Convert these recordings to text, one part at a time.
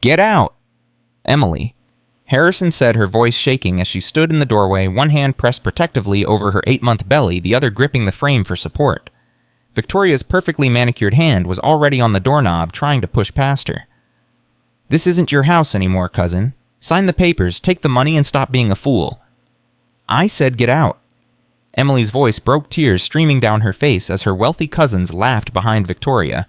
Get out! Emily. Harrison said, her voice shaking as she stood in the doorway, one hand pressed protectively over her 8-month belly, the other gripping the frame for support. Victoria's perfectly manicured hand was already on the doorknob, trying to push past her. This isn't your house anymore, cousin. Sign the papers, take the money, and stop being a fool. I said get out. Emily's voice broke, tears streaming down her face as her wealthy cousins laughed behind Victoria.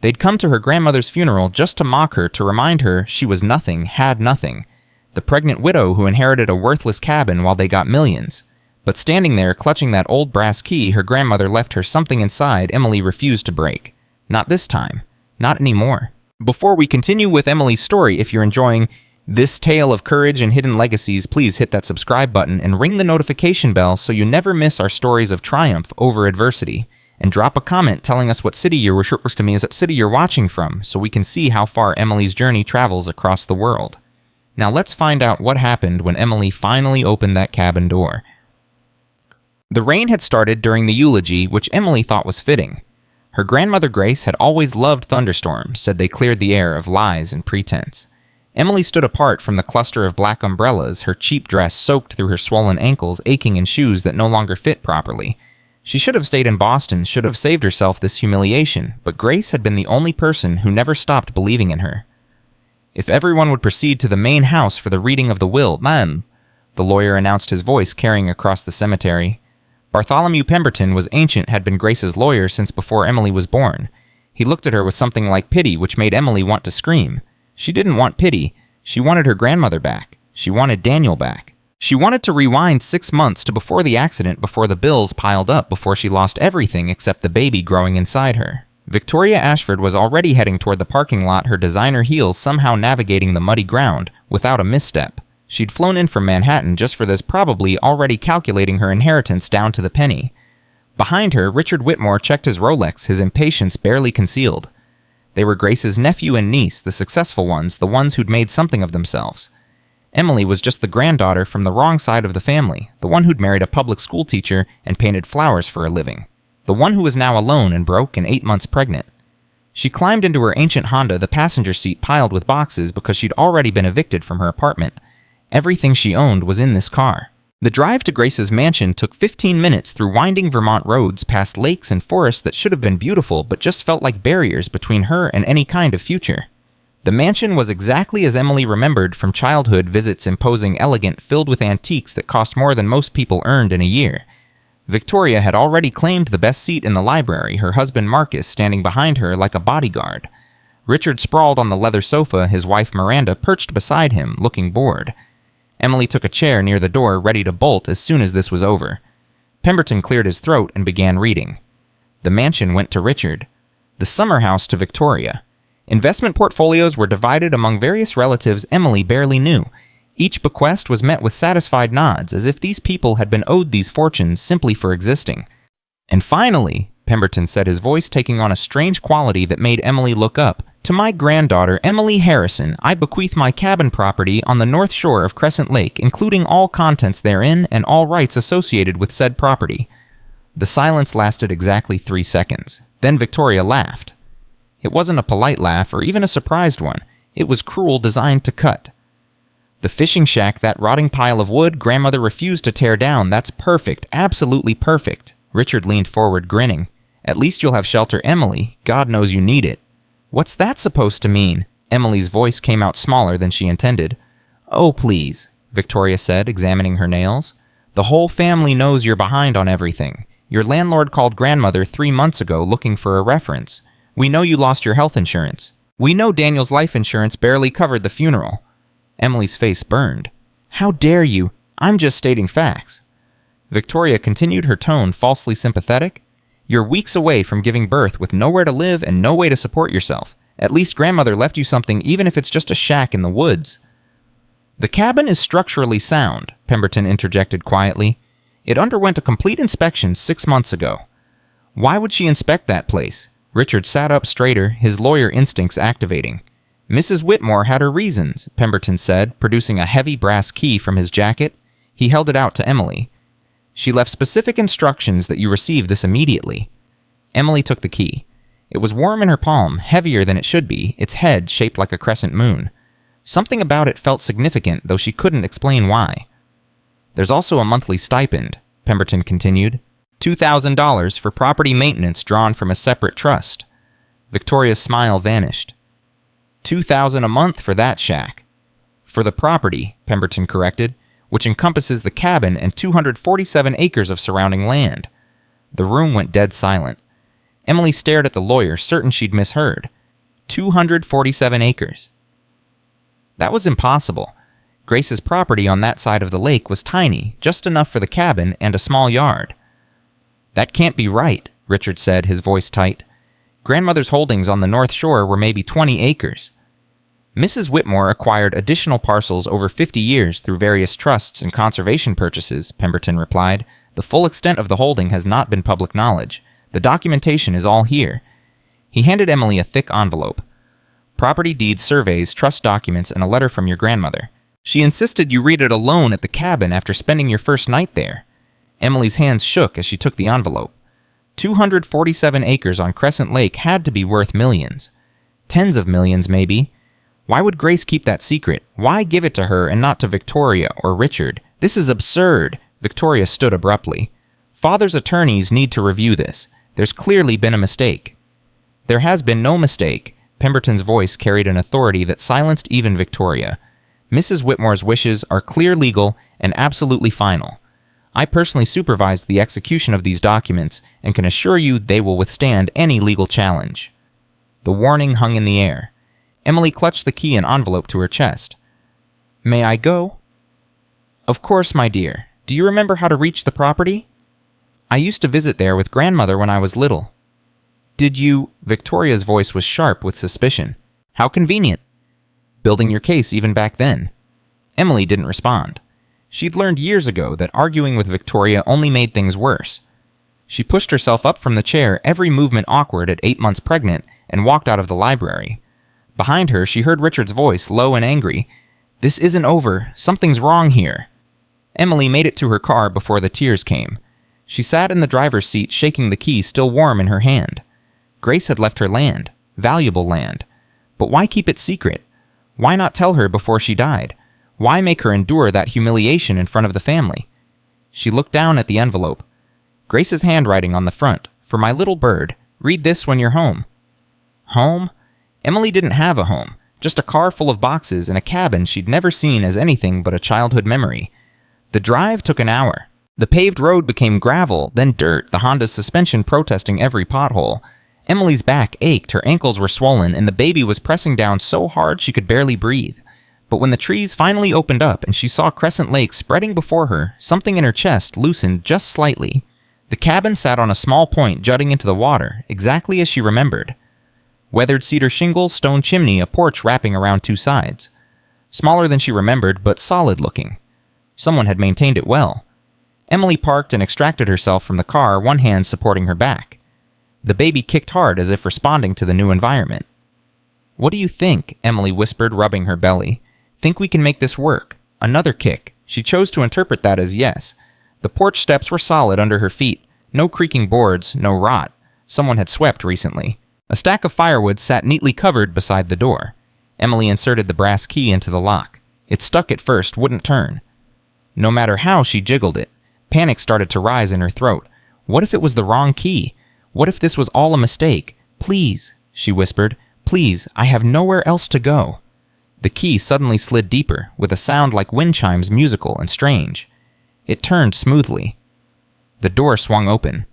They'd come to her grandmother's funeral just to mock her, to remind her she was nothing, had nothing. The pregnant widow who inherited a worthless cabin while they got millions. But standing there, clutching that old brass key, her grandmother left her something inside Emily refused to break. Not this time. Not anymore. Before we continue with Emily's story, if you're enjoying this tale of courage and hidden legacies, please hit that subscribe button and ring the notification bell so you never miss our stories of triumph over adversity. And drop a comment telling us what city you're watching from, so we can see how far Emily's journey travels across the world. Now let's find out what happened when Emily finally opened that cabin door. The rain had started during the eulogy, which Emily thought was fitting. Her grandmother Grace had always loved thunderstorms, said they cleared the air of lies and pretense. Emily stood apart from the cluster of black umbrellas, her cheap dress soaked through her swollen ankles, aching in shoes that no longer fit properly. She should have stayed in Boston, should have saved herself this humiliation, but Grace had been the only person who never stopped believing in her. If everyone would proceed to the main house for the reading of the will, ma'am, the lawyer announced, his voice carrying across the cemetery. Bartholomew Pemberton was ancient, had been Grace's lawyer since before Emily was born. He looked at her with something like pity, which made Emily want to scream. She didn't want pity. She wanted her grandmother back. She wanted Daniel back. She wanted to rewind 6 months to before the accident, before the bills piled up, before she lost everything except the baby growing inside her. Victoria Ashford was already heading toward the parking lot, her designer heels somehow navigating the muddy ground without a misstep. She'd flown in from Manhattan just for this, probably already calculating her inheritance down to the penny. Behind her, Richard Whitmore checked his Rolex, his impatience barely concealed. They were Grace's nephew and niece, the successful ones, the ones who'd made something of themselves. Emily was just the granddaughter from the wrong side of the family, the one who'd married a public school teacher and painted flowers for a living, the one who was now alone and broke and 8 months pregnant. She climbed into her ancient Honda, the passenger seat piled with boxes because she'd already been evicted from her apartment. Everything she owned was in this car. The drive to Grace's mansion took 15 minutes through winding Vermont roads, past lakes and forests that should have been beautiful but just felt like barriers between her and any kind of future. The mansion was exactly as Emily remembered from childhood visits, imposing, elegant, filled with antiques that cost more than most people earned in a year. Victoria had already claimed the best seat in the library, her husband Marcus standing behind her like a bodyguard. Richard sprawled on the leather sofa, his wife Miranda perched beside him, looking bored. Emily took a chair near the door, ready to bolt as soon as this was over. Pemberton cleared his throat and began reading. The mansion went to Richard. The summer house to Victoria. Investment portfolios were divided among various relatives Emily barely knew. Each bequest was met with satisfied nods, as if these people had been owed these fortunes simply for existing. And finally, Pemberton said, his voice taking on a strange quality that made Emily look up, to my granddaughter, Emily Harrison, I bequeath my cabin property on the north shore of Crescent Lake, including all contents therein and all rights associated with said property. The silence lasted exactly 3 seconds. Then Victoria laughed. It wasn't a polite laugh or even a surprised one. It was cruel, designed to cut. The fishing shack, that rotting pile of wood, grandmother refused to tear down. That's perfect, absolutely perfect. Richard leaned forward, grinning. At least you'll have shelter, Emily. God knows you need it. What's that supposed to mean? Emily's voice came out smaller than she intended. Oh, please, Victoria said, examining her nails. The whole family knows you're behind on everything. Your landlord called grandmother 3 months ago looking for a reference. We know you lost your health insurance. We know Daniel's life insurance barely covered the funeral. Emily's face burned. How dare you? I'm just stating facts. Victoria continued, her tone falsely sympathetic. You're weeks away from giving birth with nowhere to live and no way to support yourself. At least grandmother left you something, even if it's just a shack in the woods. The cabin is structurally sound, Pemberton interjected quietly. It underwent a complete inspection 6 months ago. Why would she inspect that place? Richard sat up straighter, his lawyer instincts activating. Mrs. Whitmore had her reasons, Pemberton said, producing a heavy brass key from his jacket. He held it out to Emily. She left specific instructions that you receive this immediately. Emily took the key. It was warm in her palm, heavier than it should be, its head shaped like a crescent moon. Something about it felt significant, though she couldn't explain why. There's also a monthly stipend, Pemberton continued. $2,000 for property maintenance drawn from a separate trust. Victoria's smile vanished. $2,000 a month for that shack. For the property, Pemberton corrected, which encompasses the cabin and 247 acres of surrounding land. The room went dead silent. Emily stared at the lawyer, certain she'd misheard. 247 acres. That was impossible. Grace's property on that side of the lake was tiny, just enough for the cabin and a small yard. That can't be right, Richard said, his voice tight. Grandmother's holdings on the North Shore were maybe 20 acres. Mrs. Whitmore acquired additional parcels over 50 years through various trusts and conservation purchases, Pemberton replied. The full extent of the holding has not been public knowledge. The documentation is all here. He handed Emily a thick envelope. Property deeds, surveys, trust documents, and a letter from your grandmother. She insisted you read it alone at the cabin after spending your first night there. Emily's hands shook as she took the envelope. 247 acres on Crescent Lake had to be worth millions. Tens of millions, maybe. Why would Grace keep that secret? Why give it to her and not to Victoria or Richard? This is absurd. Victoria stood abruptly. Father's attorneys need to review this. There's clearly been a mistake. There has been no mistake. Pemberton's voice carried an authority that silenced even Victoria. Mrs. Whitmore's wishes are clear, legal, and absolutely final. I personally supervised the execution of these documents and can assure you they will withstand any legal challenge. The warning hung in the air. Emily clutched the key and envelope to her chest. May I go? Of course, my dear. Do you remember how to reach the property? I used to visit there with grandmother when I was little. Did you? Victoria's voice was sharp with suspicion. How convenient. Building your case even back then. Emily didn't respond. She'd learned years ago that arguing with Victoria only made things worse. She pushed herself up from the chair, every movement awkward at 8 months pregnant, and walked out of the library. Behind her, she heard Richard's voice, low and angry. This isn't over. Something's wrong here. Emily made it to her car before the tears came. She sat in the driver's seat, shaking the key still warm in her hand. Grace had left her land, valuable land. But why keep it secret? Why not tell her before she died? Why make her endure that humiliation in front of the family? She looked down at the envelope. Grace's handwriting on the front. For my little bird. Read this when you're home. Home? Emily didn't have a home. Just a car full of boxes and a cabin she'd never seen as anything but a childhood memory. The drive took an hour. The paved road became gravel, then dirt, the Honda's suspension protesting every pothole. Emily's back ached, her ankles were swollen, and the baby was pressing down so hard she could barely breathe. But when the trees finally opened up and she saw Crescent Lake spreading before her, something in her chest loosened just slightly. The cabin sat on a small point jutting into the water, exactly as she remembered. Weathered cedar shingles, stone chimney, a porch wrapping around two sides. Smaller than she remembered, but solid-looking. Someone had maintained it well. Emily parked and extracted herself from the car, one hand supporting her back. The baby kicked hard as if responding to the new environment. What do you think? Emily whispered, rubbing her belly. Think we can make this work? Another kick. She chose to interpret that as yes. The porch steps were solid under her feet. No creaking boards, no rot. Someone had swept recently. A stack of firewood sat neatly covered beside the door. Emily inserted the brass key into the lock. It stuck at first, wouldn't turn. No matter how she jiggled it, panic started to rise in her throat. What if it was the wrong key? What if this was all a mistake? Please, she whispered. Please, I have nowhere else to go. The key suddenly slid deeper, with a sound like wind chimes, musical and strange. It turned smoothly. The door swung open.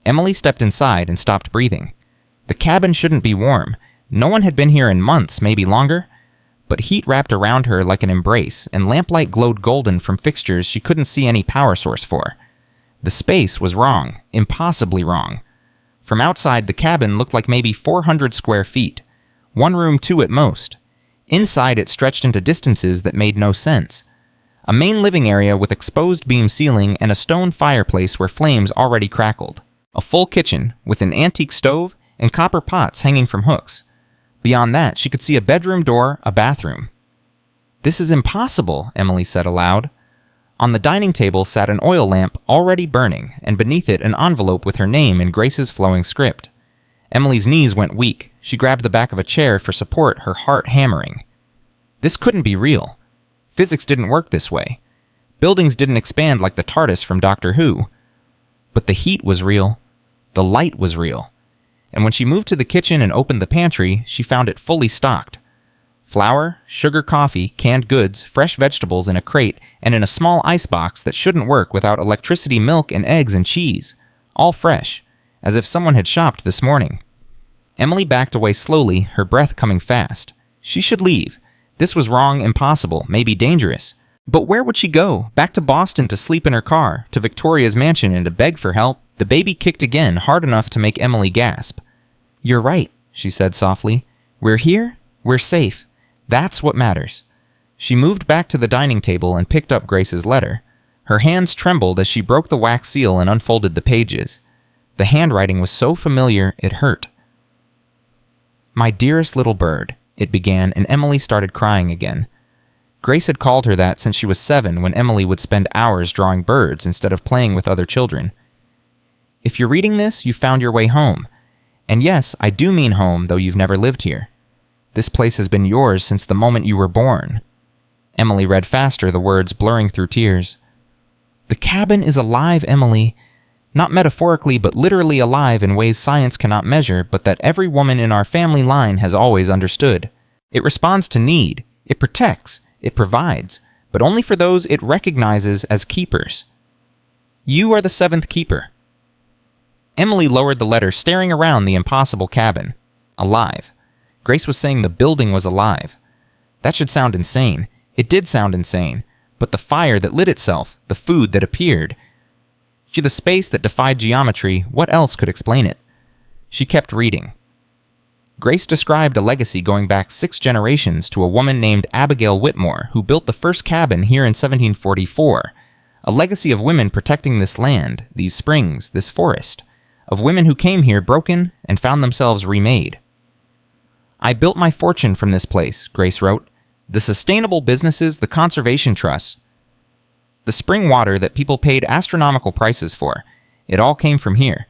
Emily stepped inside and stopped breathing. The cabin shouldn't be warm. No one had been here in months, maybe longer. But heat wrapped around her like an embrace, and lamplight glowed golden from fixtures she couldn't see any power source for. The space was wrong, impossibly wrong. From outside, the cabin looked like maybe 400 square feet. One room, two at most. Inside, it stretched into distances that made no sense. A main living area with exposed beam ceiling and a stone fireplace where flames already crackled. A full kitchen with an antique stove and copper pots hanging from hooks. Beyond that, she could see a bedroom door, a bathroom. This is impossible, Emily said aloud. On the dining table sat an oil lamp already burning, and beneath it an envelope with her name in Grace's flowing script. Emily's knees went weak. She grabbed the back of a chair for support, her heart hammering. This couldn't be real. Physics didn't work this way. Buildings didn't expand like the TARDIS from Doctor Who. But the heat was real. The light was real. And when she moved to the kitchen and opened the pantry, she found it fully stocked. Flour, sugar, coffee, canned goods, fresh vegetables in a crate, and in a small icebox that shouldn't work without electricity, milk, and eggs and cheese. All fresh, as if someone had shopped this morning. Emily backed away slowly, her breath coming fast. She should leave. This was wrong, impossible, maybe dangerous. But where would she go? Back to Boston to sleep in her car, to Victoria's mansion and to beg for help? The baby kicked again, hard enough to make Emily gasp. "You're right," she said softly. "We're here. We're safe. That's what matters." She moved back to the dining table and picked up Grace's letter. Her hands trembled as she broke the wax seal and unfolded the pages. The handwriting was so familiar, it hurt. "My dearest little bird," it began, and Emily started crying again. Grace had called her that since she was 7, when Emily would spend hours drawing birds instead of playing with other children. "If you're reading this, you found your way home. And yes, I do mean home, though you've never lived here. This place has been yours since the moment you were born." Emily read faster, the words blurring through tears. "The cabin is alive, Emily. Not metaphorically, but literally alive in ways science cannot measure, but that every woman in our family line has always understood. It responds to need. It protects. It provides. But only for those it recognizes as keepers. You are the 7th keeper." Emily lowered the letter, staring around the impossible cabin. Alive. Grace was saying the building was alive. That should sound insane. It did sound insane. But the fire that lit itself, the food that appeared, the space that defied geometry, what else could explain it? She kept reading. Grace described a legacy going back 6 generations to a woman named Abigail Whitmore, who built the first cabin here in 1744. A legacy of women protecting this land, these springs, this forest. Of women who came here broken and found themselves remade. "I built my fortune from this place," Grace wrote. "The sustainable businesses, the conservation trusts. The spring water that people paid astronomical prices for. It all came from here.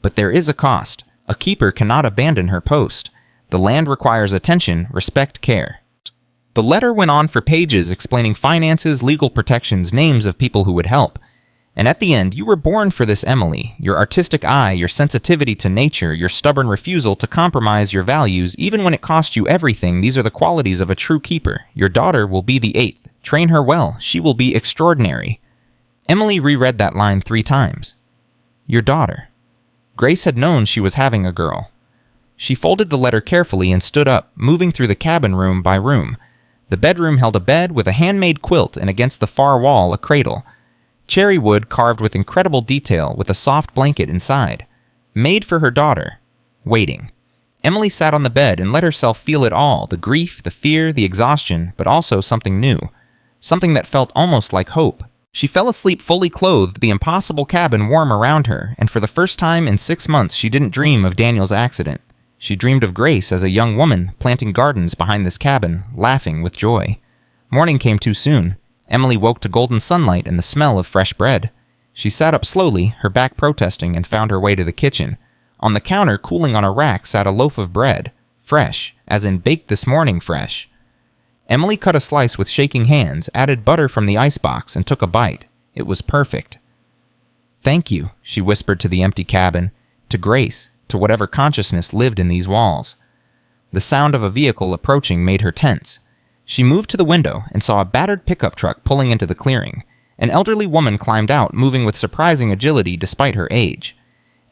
But there is a cost. A keeper cannot abandon her post. The land requires attention, respect, care." The letter went on for pages explaining finances, legal protections, names of people who would help. And at the end, "You were born for this, Emily. Your artistic eye, your sensitivity to nature, your stubborn refusal to compromise your values, even when it cost you everything, these are the qualities of a true keeper. Your daughter will be the 8th. Train her well. She will be extraordinary." Emily reread that line 3 times. Your daughter. Grace had known she was having a girl. She folded the letter carefully and stood up, moving through the cabin room by room. The bedroom held a bed with a handmade quilt and against the far wall a cradle. Cherry wood carved with incredible detail with a soft blanket inside. Made for her daughter. Waiting. Emily sat on the bed and let herself feel it all, the grief, the fear, the exhaustion, but also something new. Something that felt almost like hope. She fell asleep fully clothed, the impossible cabin warm around her, and for the first time in 6 months she didn't dream of Daniel's accident. She dreamed of Grace as a young woman, planting gardens behind this cabin, laughing with joy. Morning came too soon. Emily woke to golden sunlight and the smell of fresh bread. She sat up slowly, her back protesting, and found her way to the kitchen. On the counter, cooling on a rack, sat a loaf of bread. Fresh, as in baked this morning fresh. Emily cut a slice with shaking hands, added butter from the icebox, and took a bite. It was perfect. "Thank you," she whispered to the empty cabin, to Grace, to whatever consciousness lived in these walls. The sound of a vehicle approaching made her tense. She moved to the window and saw a battered pickup truck pulling into the clearing. An elderly woman climbed out, moving with surprising agility despite her age.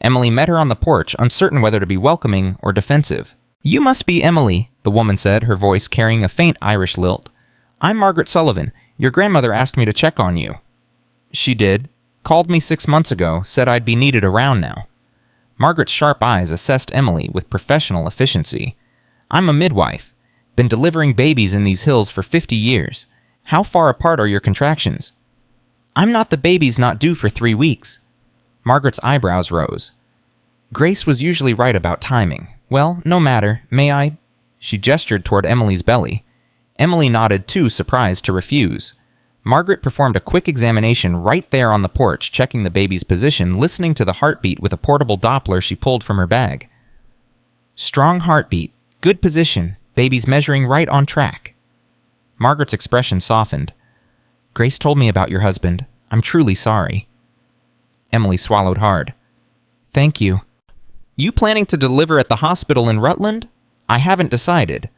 Emily met her on the porch, uncertain whether to be welcoming or defensive. "You must be Emily," the woman said, her voice carrying a faint Irish lilt. "I'm Margaret Sullivan. Your grandmother asked me to check on you." "She did. Called me 6 months ago, said I'd be needed around now." Margaret's sharp eyes assessed Emily with professional efficiency. "I'm a midwife. Been delivering babies in these hills for 50 years. How far apart are your contractions?" "I'm not the baby's not due for 3 weeks." Margaret's eyebrows rose. Grace was usually right about timing. "Well, no matter. May I?" She gestured toward Emily's belly. Emily nodded, too surprised to refuse. Margaret performed a quick examination right there on the porch, checking the baby's position, listening to the heartbeat with a portable Doppler she pulled from her bag. "Strong heartbeat. Good position. Baby's measuring right on track." Margaret's expression softened. Grace told me about your husband. I'm truly sorry. Emily swallowed hard. Thank you. You planning to deliver at the hospital in Rutland? I haven't decided.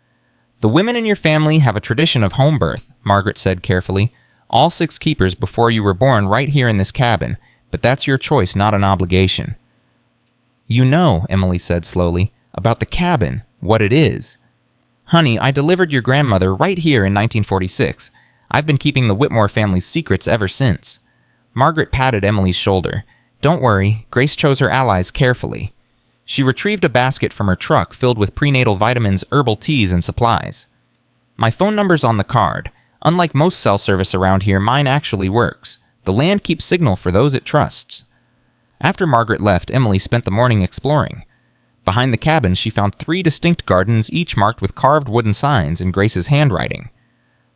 The women in your family have a tradition of home birth, Margaret said carefully. All 6 keepers before you were born right here in this cabin, but that's your choice, not an obligation. You know, Emily said slowly, about the cabin, what it is. Honey, I delivered your grandmother right here in 1946. I've been keeping the Whitmore family's secrets ever since. Margaret patted Emily's shoulder. Don't worry, Grace chose her allies carefully. She retrieved a basket from her truck filled with prenatal vitamins, herbal teas, and supplies. My phone number's on the card. Unlike most cell service around here, mine actually works. The land keeps signal for those it trusts. After Margaret left, Emily spent the morning exploring. Behind the cabin, she found 3 distinct gardens, each marked with carved wooden signs in Grace's handwriting.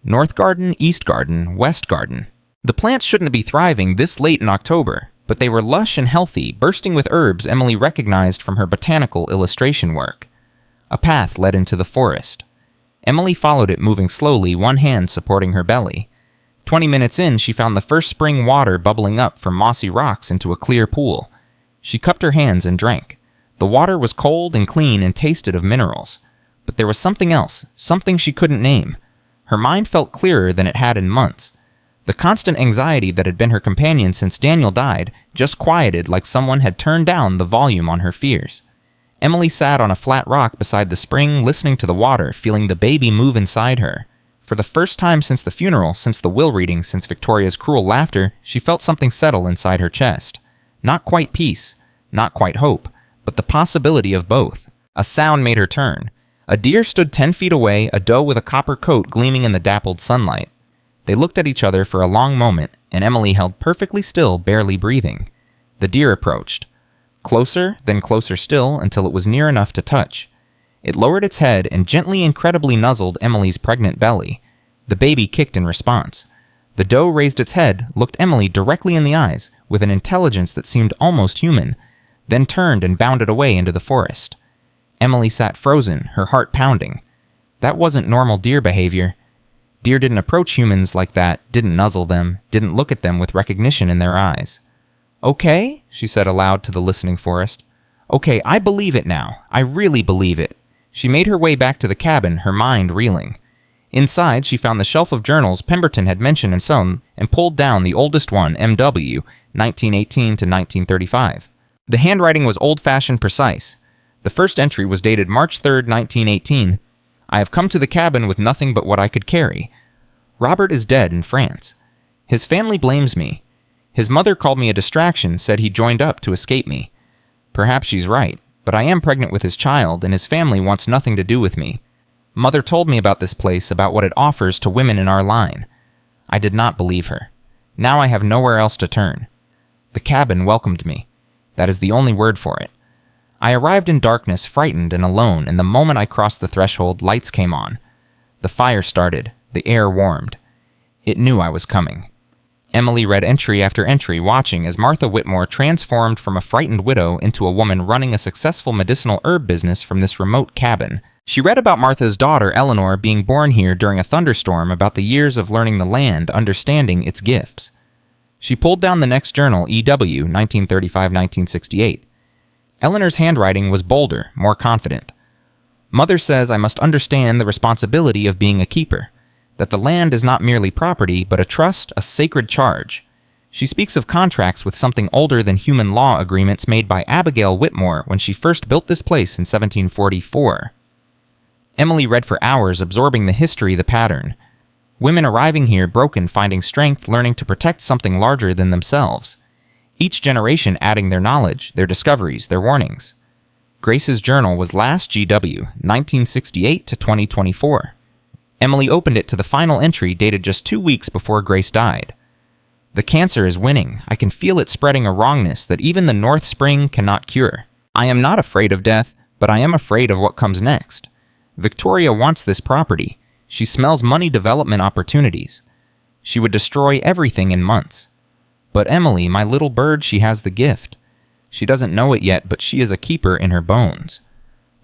North Garden, East Garden, West Garden. The plants shouldn't be thriving this late in October, but they were lush and healthy, bursting with herbs Emily recognized from her botanical illustration work. A path led into the forest. Emily followed it, moving slowly, one hand supporting her belly. 20 minutes in, she found the first spring water bubbling up from mossy rocks into a clear pool. She cupped her hands and drank. The water was cold and clean and tasted of minerals. But there was something else, something she couldn't name. Her mind felt clearer than it had in months. The constant anxiety that had been her companion since Daniel died just quieted like someone had turned down the volume on her fears. Emily sat on a flat rock beside the spring, listening to the water, feeling the baby move inside her. For the first time since the funeral, since the will reading, since Victoria's cruel laughter, she felt something settle inside her chest. Not quite peace, not quite hope, but the possibility of both. A sound made her turn. A deer stood 10 feet away, a doe with a copper coat gleaming in the dappled sunlight. They looked at each other for a long moment, and Emily held perfectly still, barely breathing. The deer approached. Closer, then closer still, until it was near enough to touch. It lowered its head and gently, incredibly nuzzled Emily's pregnant belly. The baby kicked in response. The doe raised its head, looked Emily directly in the eyes, with an intelligence that seemed almost human, then turned and bounded away into the forest. Emily sat frozen, her heart pounding. That wasn't normal deer behavior. Deer didn't approach humans like that, didn't nuzzle them, didn't look at them with recognition in their eyes. Okay, she said aloud to the listening forest. Okay, I believe it now. I really believe it. She made her way back to the cabin, her mind reeling. Inside, she found the shelf of journals Pemberton had mentioned and sewn, and pulled down the oldest one, M.W., 1918 to 1935. The handwriting was old-fashioned precise. The first entry was dated March 3, 1918. I have come to the cabin with nothing but what I could carry. Robert is dead in France. His family blames me. His mother called me a distraction, said he joined up to escape me. Perhaps she's right, but I am pregnant with his child, and his family wants nothing to do with me. Mother told me about this place, about what it offers to women in our line. I did not believe her. Now I have nowhere else to turn. The cabin welcomed me. That is the only word for it. I arrived in darkness, frightened and alone, and the moment I crossed the threshold, lights came on. The fire started. The air warmed. It knew I was coming. Emily read entry after entry, watching as Martha Whitmore transformed from a frightened widow into a woman running a successful medicinal herb business from this remote cabin. She read about Martha's daughter, Eleanor, being born here during a thunderstorm, about the years of learning the land, understanding its gifts. She pulled down the next journal, E.W., 1935-1968. Eleanor's handwriting was bolder, more confident. Mother says I must understand the responsibility of being a keeper, that the land is not merely property, but a trust, a sacred charge. She speaks of contracts with something older than human law agreements made by Abigail Whitmore when she first built this place in 1744. Emily read for hours, absorbing the history, the pattern. Women arriving here broken, finding strength, learning to protect something larger than themselves. Each generation adding their knowledge, their discoveries, their warnings. Grace's journal was last GW, 1968 to 2024. Emily opened it to the final entry dated just 2 weeks before Grace died. The cancer is winning. I can feel it spreading a wrongness that even the North Spring cannot cure. I am not afraid of death, but I am afraid of what comes next. Victoria wants this property. She smells money development opportunities. She would destroy everything in months. But Emily, my little bird, she has the gift. She doesn't know it yet, but she is a keeper in her bones.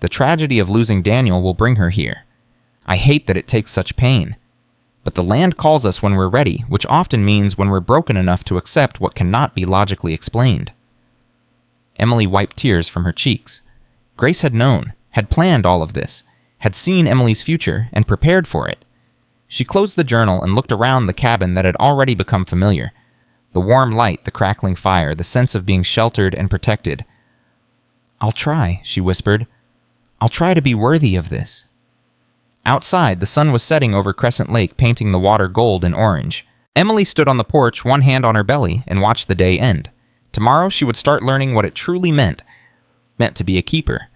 The tragedy of losing Daniel will bring her here. I hate that it takes such pain. But the land calls us when we're ready, which often means when we're broken enough to accept what cannot be logically explained. Emily wiped tears from her cheeks. Grace had known, had planned all of this, had seen Emily's future, and prepared for it. She closed the journal and looked around the cabin that had already become familiar. The warm light, the crackling fire, the sense of being sheltered and protected. "I'll try," she whispered. "I'll try to be worthy of this." Outside, the sun was setting over Crescent Lake, painting the water gold and orange. Emily stood on the porch, one hand on her belly, and watched the day end. Tomorrow she would start learning what it truly meant to be a keeper.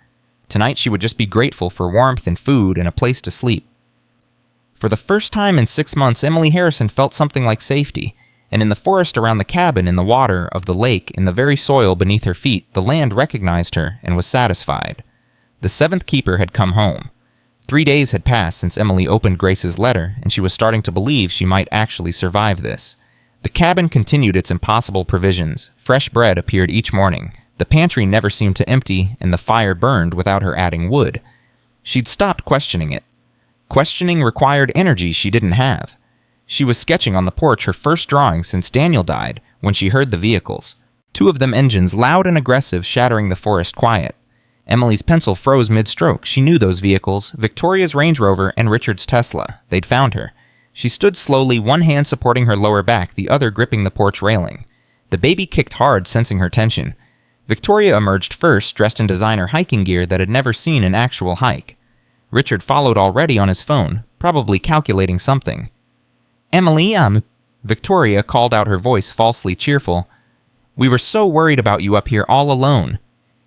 Tonight she would just be grateful for warmth and food and a place to sleep. For the first time in 6 months, Emily Harrison felt something like safety, and in the forest around the cabin, in the water of the lake, in the very soil beneath her feet, the land recognized her and was satisfied. The 7th keeper had come home. 3 days had passed since Emily opened Grace's letter, and she was starting to believe she might actually survive this. The cabin continued its impossible provisions. Fresh bread appeared each morning. The pantry never seemed to empty, and the fire burned without her adding wood. She'd stopped questioning it. Questioning required energy she didn't have. She was sketching on the porch her first drawing since Daniel died when she heard the vehicles. 2 of them engines, loud and aggressive, shattering the forest quiet. Emily's pencil froze mid-stroke. She knew those vehicles, Victoria's Range Rover and Richard's Tesla. They'd found her. She stood slowly, one hand supporting her lower back, the other gripping the porch railing. The baby kicked hard, sensing her tension. Victoria emerged first, dressed in designer hiking gear that had never seen an actual hike. Richard followed already on his phone, probably calculating something. "Emily, Victoria called out, her voice falsely cheerful. "We were so worried about you up here all alone."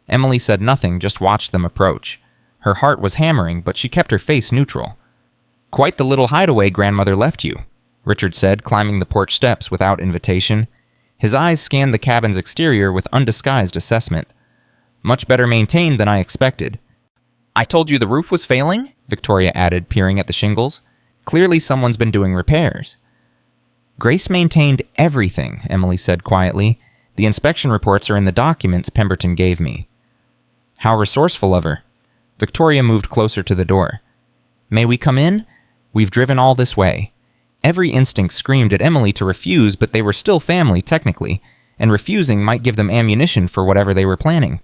Emily said nothing, just watched them approach. Her heart was hammering, but she kept her face neutral. "Quite the little hideaway grandmother left you," Richard said, climbing the porch steps without invitation. His eyes scanned the cabin's exterior with undisguised assessment. "Much better maintained than I expected." "I told you the roof was failing?" Victoria added, peering at the shingles. "Clearly someone's been doing repairs." "Grace maintained everything," Emily said quietly. "The inspection reports are in the documents Pemberton gave me." "How resourceful of her." Victoria moved closer to the door. "May we come in? We've driven all this way." Every instinct screamed at Emily to refuse, but they were still family, technically, and refusing might give them ammunition for whatever they were planning.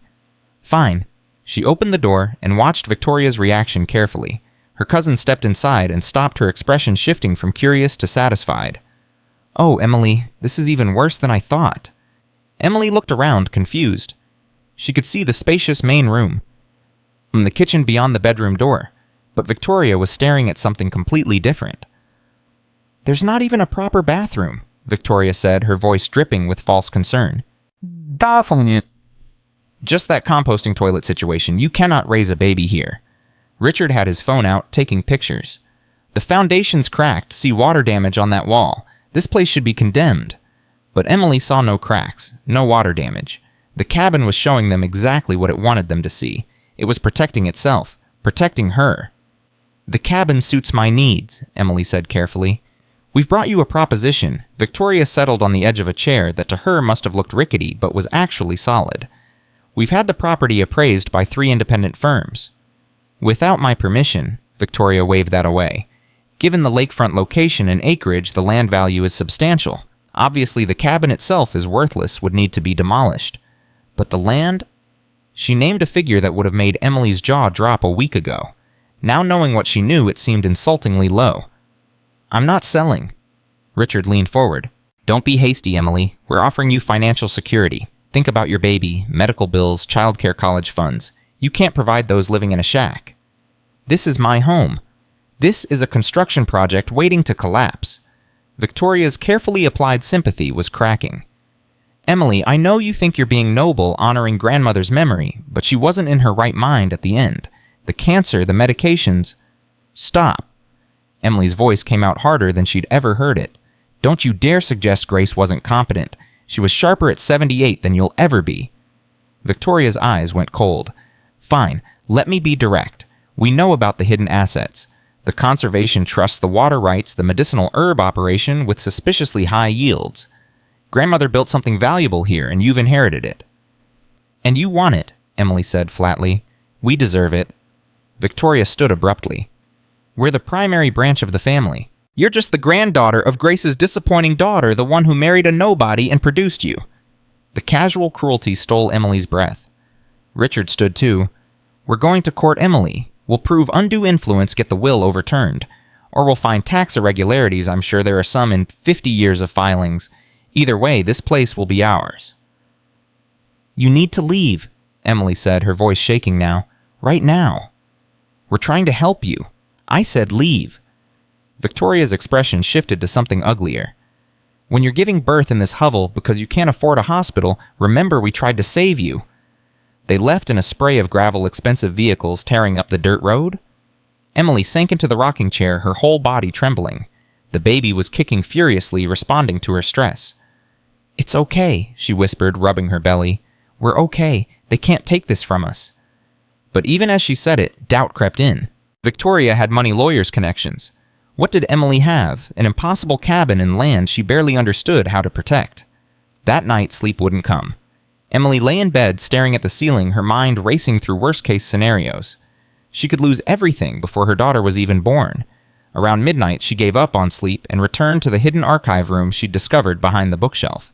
"Fine." She opened the door and watched Victoria's reaction carefully. Her cousin stepped inside and stopped, her expression shifting from curious to satisfied. "Oh, Emily, this is even worse than I thought." Emily looked around, confused. She could see the spacious main room, and the kitchen beyond the bedroom door, but Victoria was staring at something completely different. "There's not even a proper bathroom," Victoria said, her voice dripping with false concern. "Just that composting toilet situation. You cannot raise a baby here." Richard had his phone out, taking pictures. "The foundation's cracked. See water damage on that wall. This place should be condemned." But Emily saw no cracks, no water damage. The cabin was showing them exactly what it wanted them to see. It was protecting itself, protecting her. "The cabin suits my needs," Emily said carefully. "We've brought you a proposition." Victoria settled on the edge of a chair that to her must have looked rickety but was actually solid. "We've had the property appraised by 3 independent firms." "Without my permission," Victoria waved that away. "Given the lakefront location and acreage, the land value is substantial. Obviously, the cabin itself is worthless, would need to be demolished. But the land?" She named a figure that would have made Emily's jaw drop a week ago. Now knowing what she knew, it seemed insultingly low. "I'm not selling." Richard leaned forward. "Don't be hasty, Emily. We're offering you financial security. Think about your baby, medical bills, childcare, college funds. You can't provide those living in a shack. This is my home. This is a construction project waiting to collapse." Victoria's carefully applied sympathy was cracking. "Emily, I know you think you're being noble, honoring grandmother's memory, but she wasn't in her right mind at the end. The cancer, the medications—" "Stop." Emily's voice came out harder than she'd ever heard it. "Don't you dare suggest Grace wasn't competent. She was sharper at 78 than you'll ever be." Victoria's eyes went cold. "Fine, let me be direct. We know about the hidden assets. The conservation trust, the water rights, the medicinal herb operation with suspiciously high yields. Grandmother built something valuable here, and you've inherited it." "And you want it," Emily said flatly. "We deserve it." Victoria stood abruptly. "We're the primary branch of the family." You're just the granddaughter of Grace's disappointing daughter, the one who married a nobody and produced you." The casual cruelty stole Emily's breath. Richard stood too. "We're going to court Emily. We'll prove undue influence, get the will overturned. Or we'll find tax irregularities. I'm sure there are some in 50 years of filings. Either way, this place will be ours." "You need to leave," Emily said, her voice shaking now. "Right now. We're trying to help you. I said leave." Victoria's expression shifted to something uglier. "When you're giving birth in this hovel because you can't afford a hospital, remember we tried to save you." They left in a spray of gravel, expensive vehicles tearing up the dirt road. Emily sank into the rocking chair, her whole body trembling. The baby was kicking furiously, responding to her stress. "It's okay," she whispered, rubbing her belly. "We're okay. They can't take this from us." But even as she said it, doubt crept in. Victoria had money lawyers' connections. What did Emily have? An impossible cabin and land she barely understood how to protect. That night, sleep wouldn't come. Emily lay in bed, staring at the ceiling, her mind racing through worst-case scenarios. She could lose everything before her daughter was even born. Around midnight, she gave up on sleep and returned to the hidden archive room she'd discovered behind the bookshelf.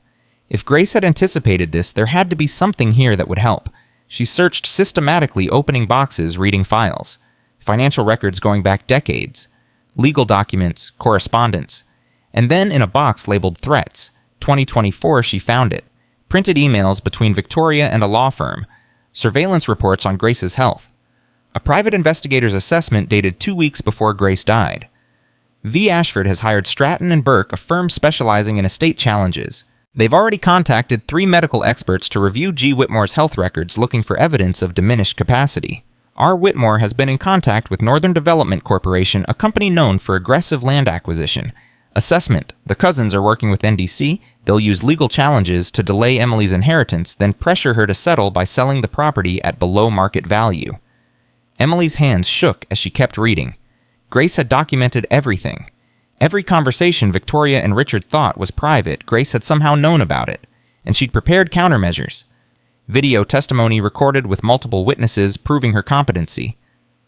If Grace had anticipated this, there had to be something here that would help. She searched systematically, opening boxes, reading files. Financial records going back decades. Legal documents, correspondence. And then in a box labeled Threats, 2024, she found it. Printed emails between Victoria and a law firm. Surveillance reports on Grace's health. A private investigator's assessment dated 2 weeks before Grace died. V. Ashford has hired Stratton and Burke, a firm specializing in estate challenges. They've already contacted 3 medical experts to review G. Whitmore's health records, looking for evidence of diminished capacity. R. Whitmore has been in contact with Northern Development Corporation, a company known for aggressive land acquisition. Assessment: the cousins are working with NDC. They'll use legal challenges to delay Emily's inheritance, then pressure her to settle by selling the property at below market value. Emily's hands shook as she kept reading. Grace had documented everything. Every conversation Victoria and Richard thought was private, Grace had somehow known about it, and she'd prepared countermeasures. Video testimony recorded with multiple witnesses proving her competency.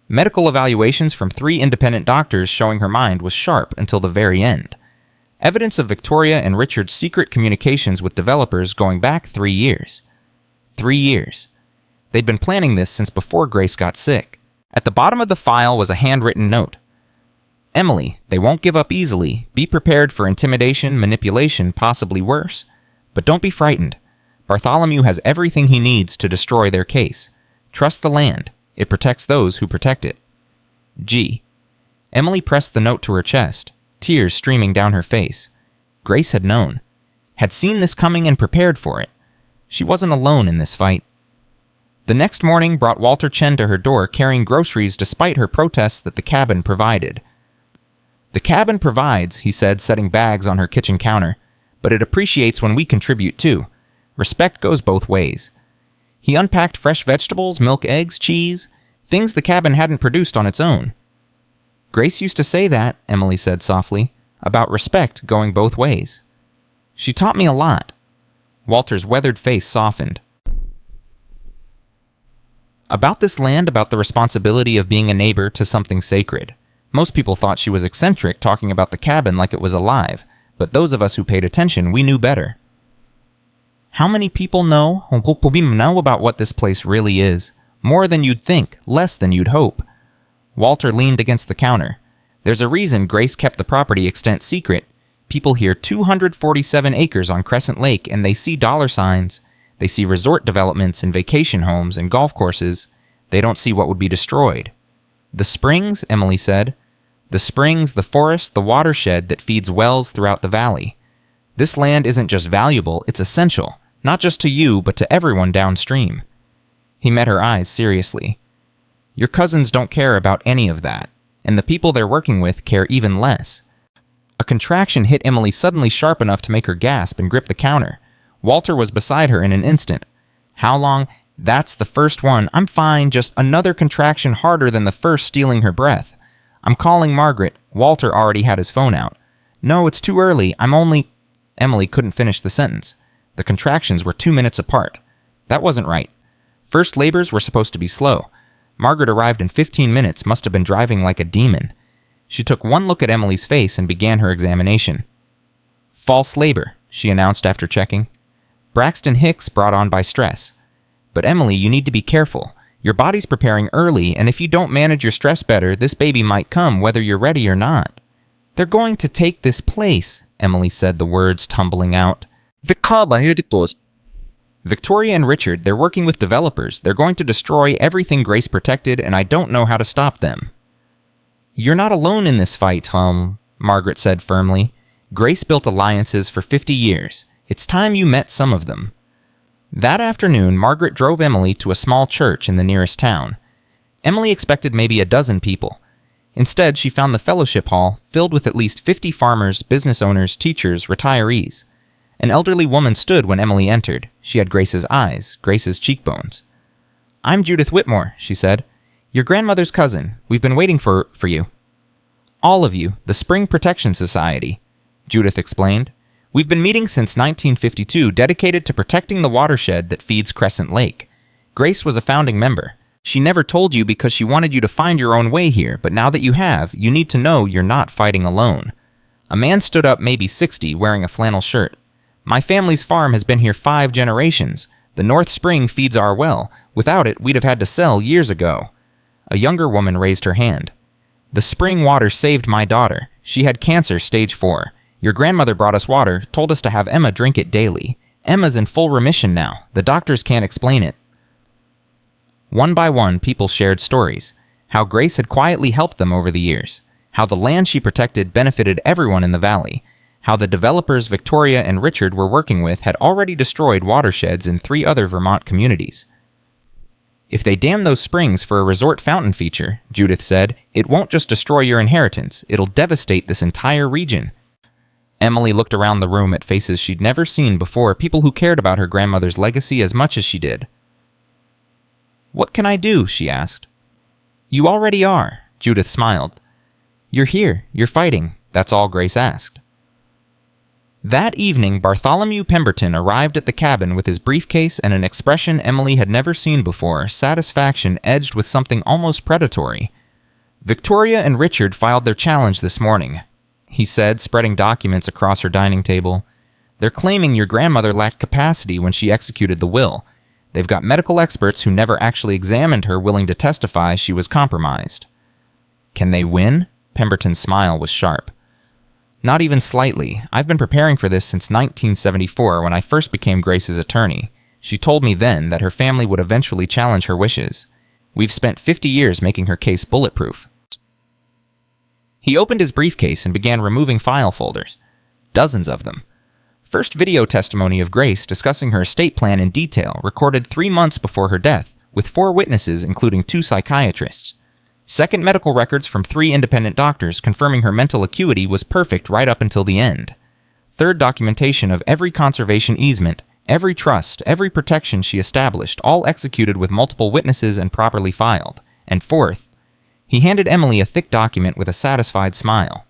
Medical evaluations from 3 independent doctors showing her mind was sharp until the very end. Evidence of Victoria and Richard's secret communications with developers going back 3 years. 3 years. They'd been planning this since before Grace got sick. At the bottom of the file was a handwritten note. "Emily, they won't give up easily. Be prepared for intimidation, manipulation, possibly worse. But don't be frightened. Bartholomew has everything he needs to destroy their case. Trust the land. It protects those who protect it. G." Emily pressed the note to her chest, tears streaming down her face. Grace had known. Had seen this coming and prepared for it. She wasn't alone in this fight. The next morning brought Walter Chen to her door carrying groceries despite her protests that the cabin provided. "The cabin provides," he said, setting bags on her kitchen counter, "but it appreciates when we contribute too. Respect goes both ways." He unpacked fresh vegetables, milk, eggs, cheese, things the cabin hadn't produced on its own. "Grace used to say that," Emily said softly, "about respect going both ways. She taught me a lot." Walter's weathered face softened. About this land, about the responsibility of being a neighbor to something sacred. Most people thought she was eccentric, talking about the cabin like it was alive, but those of us who paid attention, we knew better. How many people know about what this place really is? More than you'd think, less than you'd hope. Walter leaned against the counter. There's a reason Grace kept the property extent secret. People hear 247 acres on Crescent Lake and they see dollar signs. They see resort developments and vacation homes and golf courses. They don't see what would be destroyed. The springs, Emily said. The springs, the forest, the watershed that feeds wells throughout the valley. This land isn't just valuable, it's essential. Not just to you, but to everyone downstream. He met her eyes seriously. Your cousins don't care about any of that, and the people they're working with care even less. A contraction hit Emily suddenly sharp enough to make her gasp and grip the counter. Walter was beside her in an instant. How long? That's the first one. I'm fine, just another contraction harder than the first, stealing her breath. I'm calling Margaret. Walter already had his phone out. No, it's too early. I'm only... Emily couldn't finish the sentence. The contractions were 2 minutes apart. That wasn't right. First labors were supposed to be slow. Margaret arrived in 15 minutes, must have been driving like a demon. She took one look at Emily's face and began her examination. False labor, she announced after checking. Braxton Hicks brought on by stress. But Emily, you need to be careful. Your body's preparing early, and if you don't manage your stress better, this baby might come whether you're ready or not. They're going to take this place, Emily said, the words tumbling out. Victoria and Richard, they're working with developers. They're going to destroy everything Grace protected, and I don't know how to stop them. You're not alone in this fight, Margaret said firmly. Grace built alliances for 50 years. It's time you met some of them. That afternoon, Margaret drove Emily to a small church in the nearest town. Emily expected maybe a dozen people. Instead, she found the fellowship hall filled with at least 50 farmers, business owners, teachers, retirees. An elderly woman stood when Emily entered. She had Grace's eyes, Grace's cheekbones. I'm Judith Whitmore, she said. Your grandmother's cousin. We've been waiting for you. All of you, the Spring Protection Society, Judith explained. We've been meeting since 1952, dedicated to protecting the watershed that feeds Crescent Lake. Grace was a founding member. She never told you because she wanted you to find your own way here, but now that you have, you need to know you're not fighting alone. A man stood up, maybe 60, wearing a flannel shirt. My family's farm has been here 5 generations. The North Spring feeds our well. Without it, we'd have had to sell years ago. A younger woman raised her hand. The spring water saved my daughter. She had cancer, stage 4. Your grandmother brought us water, told us to have Emma drink it daily. Emma's in full remission now. The doctors can't explain it. One by one, people shared stories. How Grace had quietly helped them over the years. How the land she protected benefited everyone in the valley. How the developers Victoria and Richard were working with had already destroyed watersheds in 3 other Vermont communities. If they dam those springs for a resort fountain feature, Judith said, it won't just destroy your inheritance, it'll devastate this entire region. Emily looked around the room at faces she'd never seen before, people who cared about her grandmother's legacy as much as she did. What can I do? She asked. You already are, Judith smiled. You're here, you're fighting, that's all Grace asked. That evening, Bartholomew Pemberton arrived at the cabin with his briefcase and an expression Emily had never seen before, satisfaction edged with something almost predatory. Victoria and Richard filed their challenge this morning, he said, spreading documents across her dining table. They're claiming your grandmother lacked capacity when she executed the will. They've got medical experts who never actually examined her willing to testify she was compromised. Can they win? Pemberton's smile was sharp. Not even slightly. I've been preparing for this since 1974 when I first became Grace's attorney. She told me then that her family would eventually challenge her wishes. We've spent 50 years making her case bulletproof. He opened his briefcase and began removing file folders. Dozens of them. First video testimony of Grace discussing her estate plan in detail, recorded 3 months before her death, with 4 witnesses including 2 psychiatrists. Second medical records from 3 independent doctors confirming her mental acuity was perfect right up until the end. Third documentation of every conservation easement, every trust, every protection she established, all executed with multiple witnesses and properly filed. And fourth, he handed Emily a thick document with a satisfied smile.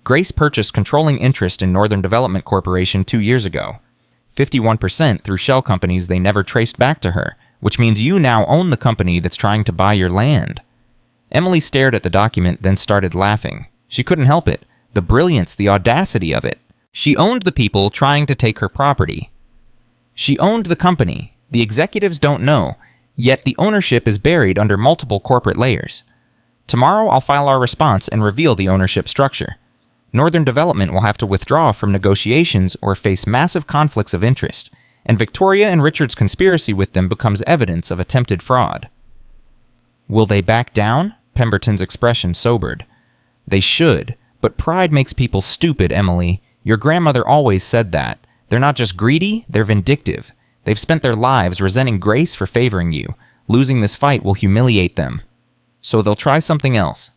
Grace purchased controlling interest in Northern Development Corporation 2 years ago. 51% through shell companies they never traced back to her, which means you now own the company that's trying to buy your land. Emily stared at the document, then started laughing. She couldn't help it. The brilliance, the audacity of it. She owned the people trying to take her property. She owned the company. The executives don't know, yet the ownership is buried under multiple corporate layers. Tomorrow I'll file our response and reveal the ownership structure. Northern Development will have to withdraw from negotiations or face massive conflicts of interest, and Victoria and Richard's conspiracy with them becomes evidence of attempted fraud. Will they back down? Pemberton's expression sobered. They should, but pride makes people stupid, Emily. Your grandmother always said that. They're not just greedy, they're vindictive. They've spent their lives resenting Grace for favoring you. Losing this fight will humiliate them. So they'll try something else.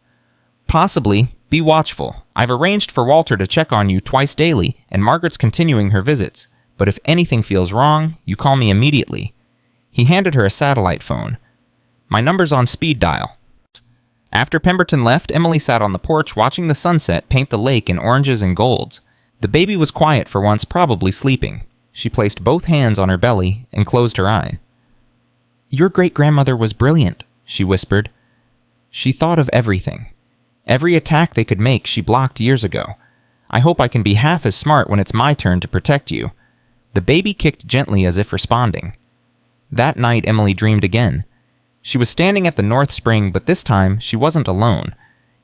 Possibly. Be watchful. I've arranged for Walter to check on you twice daily, and Margaret's continuing her visits. But if anything feels wrong, you call me immediately. He handed her a satellite phone. My number's on speed dial. After Pemberton left, Emily sat on the porch watching the sunset paint the lake in oranges and golds. The baby was quiet for once, probably sleeping. She placed both hands on her belly and closed her eye. Your great-grandmother was brilliant, she whispered. She thought of everything. Every attack they could make, she blocked years ago. I hope I can be half as smart when it's my turn to protect you." The baby kicked gently as if responding. That night, Emily dreamed again. She was standing at the North Spring, but this time she wasn't alone.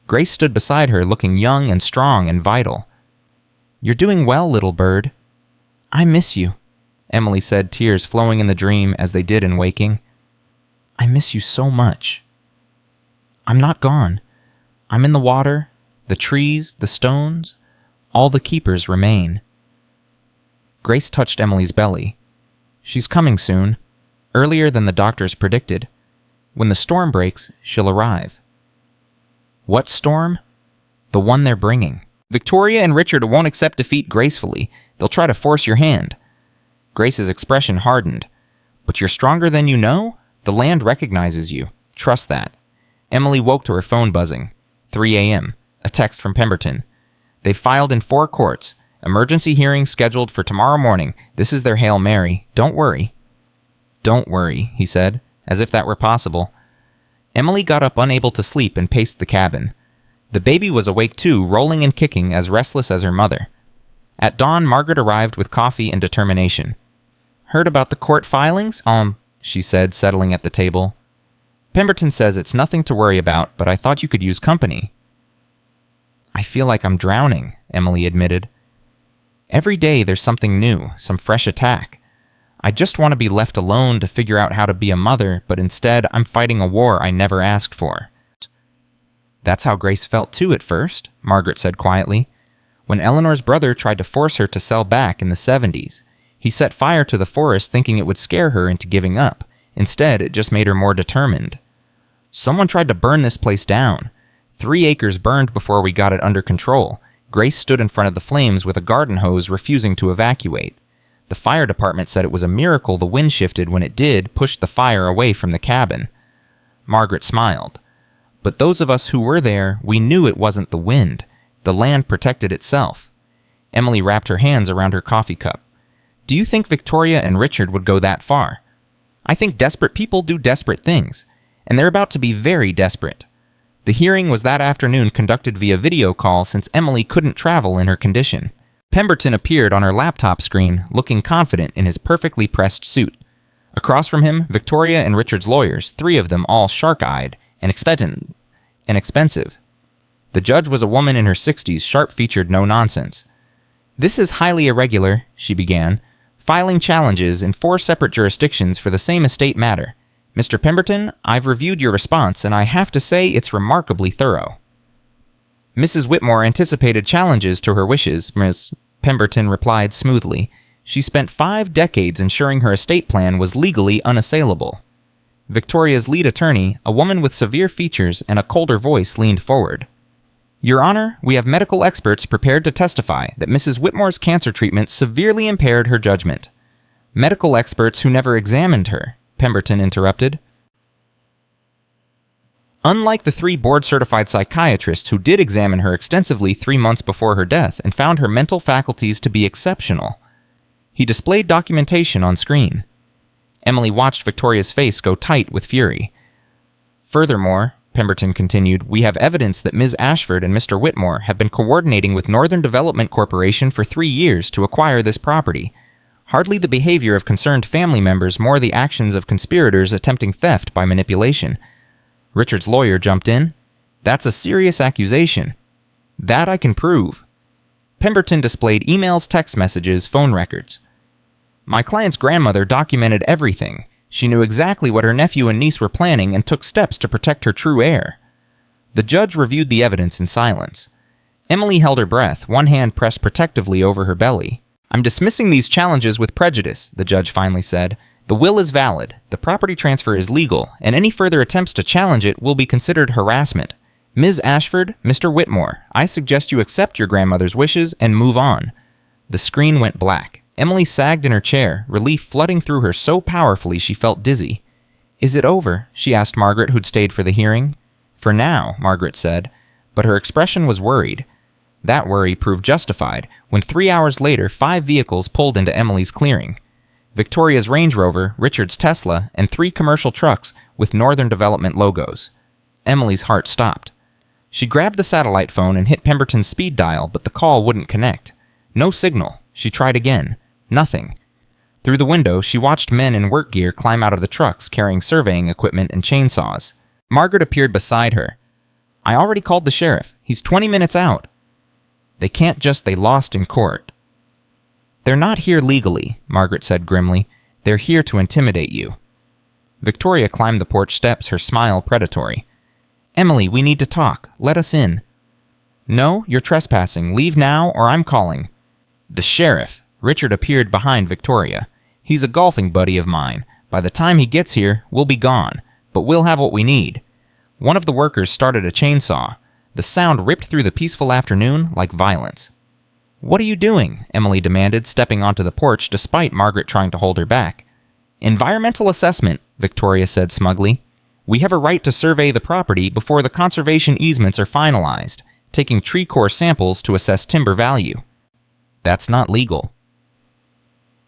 Grace stood beside her, looking young and strong and vital. "You're doing well, little bird." "I miss you," Emily said, tears flowing in the dream as they did in waking. "I miss you so much." "I'm not gone. I'm in the water, the trees, the stones. All the keepers remain." Grace touched Emily's belly. "She's coming soon, earlier than the doctors predicted. When the storm breaks, she'll arrive." "What storm?" "The one they're bringing. Victoria and Richard won't accept defeat gracefully. They'll try to force your hand." Grace's expression hardened. "But you're stronger than you know? The land recognizes you. Trust that." Emily woke to her phone buzzing. 3 a.m. A text from Pemberton. "They've filed in 4 courts. Emergency hearing scheduled for tomorrow morning. This is their Hail Mary. Don't worry." "Don't worry," he said, as if that were possible. Emily got up unable to sleep and paced the cabin. The baby was awake too, rolling and kicking, as restless as her mother. At dawn, Margaret arrived with coffee and determination. "Heard about the court filings?" She said, settling at the table. "Pemberton says it's nothing to worry about, but I thought you could use company." "I feel like I'm drowning," Emily admitted. "Every day there's something new, some fresh attack. I just want to be left alone to figure out how to be a mother, but instead I'm fighting a war I never asked for." "That's how Grace felt too at first," Margaret said quietly. "When Eleanor's brother tried to force her to sell back in the 70s. He set fire to the forest thinking it would scare her into giving up. Instead, it just made her more determined. Someone tried to burn this place down. 3 acres burned before we got it under control. Grace stood in front of the flames with a garden hose, refusing to evacuate. The fire department said it was a miracle the wind shifted when it did, pushed the fire away from the cabin." Margaret smiled. "But those of us who were there, we knew it wasn't the wind. The land protected itself." Emily wrapped her hands around her coffee cup. "Do you think Victoria and Richard would go that far? I think desperate people do desperate things, and they're about to be very desperate." The hearing was that afternoon, conducted via video call since Emily couldn't travel in her condition. Pemberton appeared on her laptop screen, looking confident in his perfectly pressed suit. Across from him, Victoria and Richard's lawyers, 3 of them all shark-eyed and expensive. The judge was a woman in her 60s, sharp-featured, no-nonsense. "This is highly irregular," she began, "filing challenges in 4 separate jurisdictions for the same estate matter. Mr. Pemberton, I've reviewed your response, and I have to say it's remarkably thorough." Mrs. Whitmore anticipated challenges to her wishes, Ms. Pemberton replied smoothly. She spent 5 decades ensuring her estate plan was legally unassailable. Victoria's lead attorney, a woman with severe features and a colder voice, leaned forward. "Your Honor, we have medical experts prepared to testify that Mrs. Whitmore's cancer treatment severely impaired her judgment." "Medical experts who never examined her," Pemberton interrupted. "Unlike the 3 board-certified psychiatrists who did examine her extensively 3 months before her death and found her mental faculties to be exceptional." He displayed documentation on screen. Emily watched Victoria's face go tight with fury. "Furthermore," Pemberton continued, "we have evidence that Ms. Ashford and Mr. Whitmore have been coordinating with Northern Development Corporation for 3 years to acquire this property. Hardly the behavior of concerned family members, more the actions of conspirators attempting theft by manipulation." Richard's lawyer jumped in. "That's a serious accusation." "That I can prove." Pemberton displayed emails, text messages, phone records. "My client's grandmother documented everything. She knew exactly what her nephew and niece were planning and took steps to protect her true heir." The judge reviewed the evidence in silence. Emily held her breath, one hand pressed protectively over her belly. "I'm dismissing these challenges with prejudice," the judge finally said. "The will is valid, the property transfer is legal, and any further attempts to challenge it will be considered harassment. Ms. Ashford, Mr. Whitmore, I suggest you accept your grandmother's wishes and move on." The screen went black. Emily sagged in her chair, relief flooding through her so powerfully she felt dizzy. "Is it over?" she asked Margaret, who'd stayed for the hearing. "For now," Margaret said, but her expression was worried. That worry proved justified when 3 hours later 5 vehicles pulled into Emily's clearing. Victoria's Range Rover, Richard's Tesla, and 3 commercial trucks with Northern Development logos. Emily's heart stopped. She grabbed the satellite phone and hit Pemberton's speed dial, but the call wouldn't connect. No signal. She tried again. Nothing. Through the window, she watched men in work gear climb out of the trucks carrying surveying equipment and chainsaws. Margaret appeared beside her. "I already called the sheriff. He's 20 minutes out." "They can't just, they lost in court." "They're not here legally," Margaret said grimly. "They're here to intimidate you." Victoria climbed the porch steps, her smile predatory. "Emily, we need to talk. Let us in." "No, you're trespassing. Leave now or I'm calling." "The sheriff." Richard appeared behind Victoria. "He's a golfing buddy of mine. By the time he gets here, we'll be gone. But we'll have what we need." One of the workers started a chainsaw. The sound ripped through the peaceful afternoon like violence. "What are you doing?" Emily demanded, stepping onto the porch despite Margaret trying to hold her back. "Environmental assessment," Victoria said smugly. "We have a right to survey the property before the conservation easements are finalized, taking tree core samples to assess timber value." "That's not legal."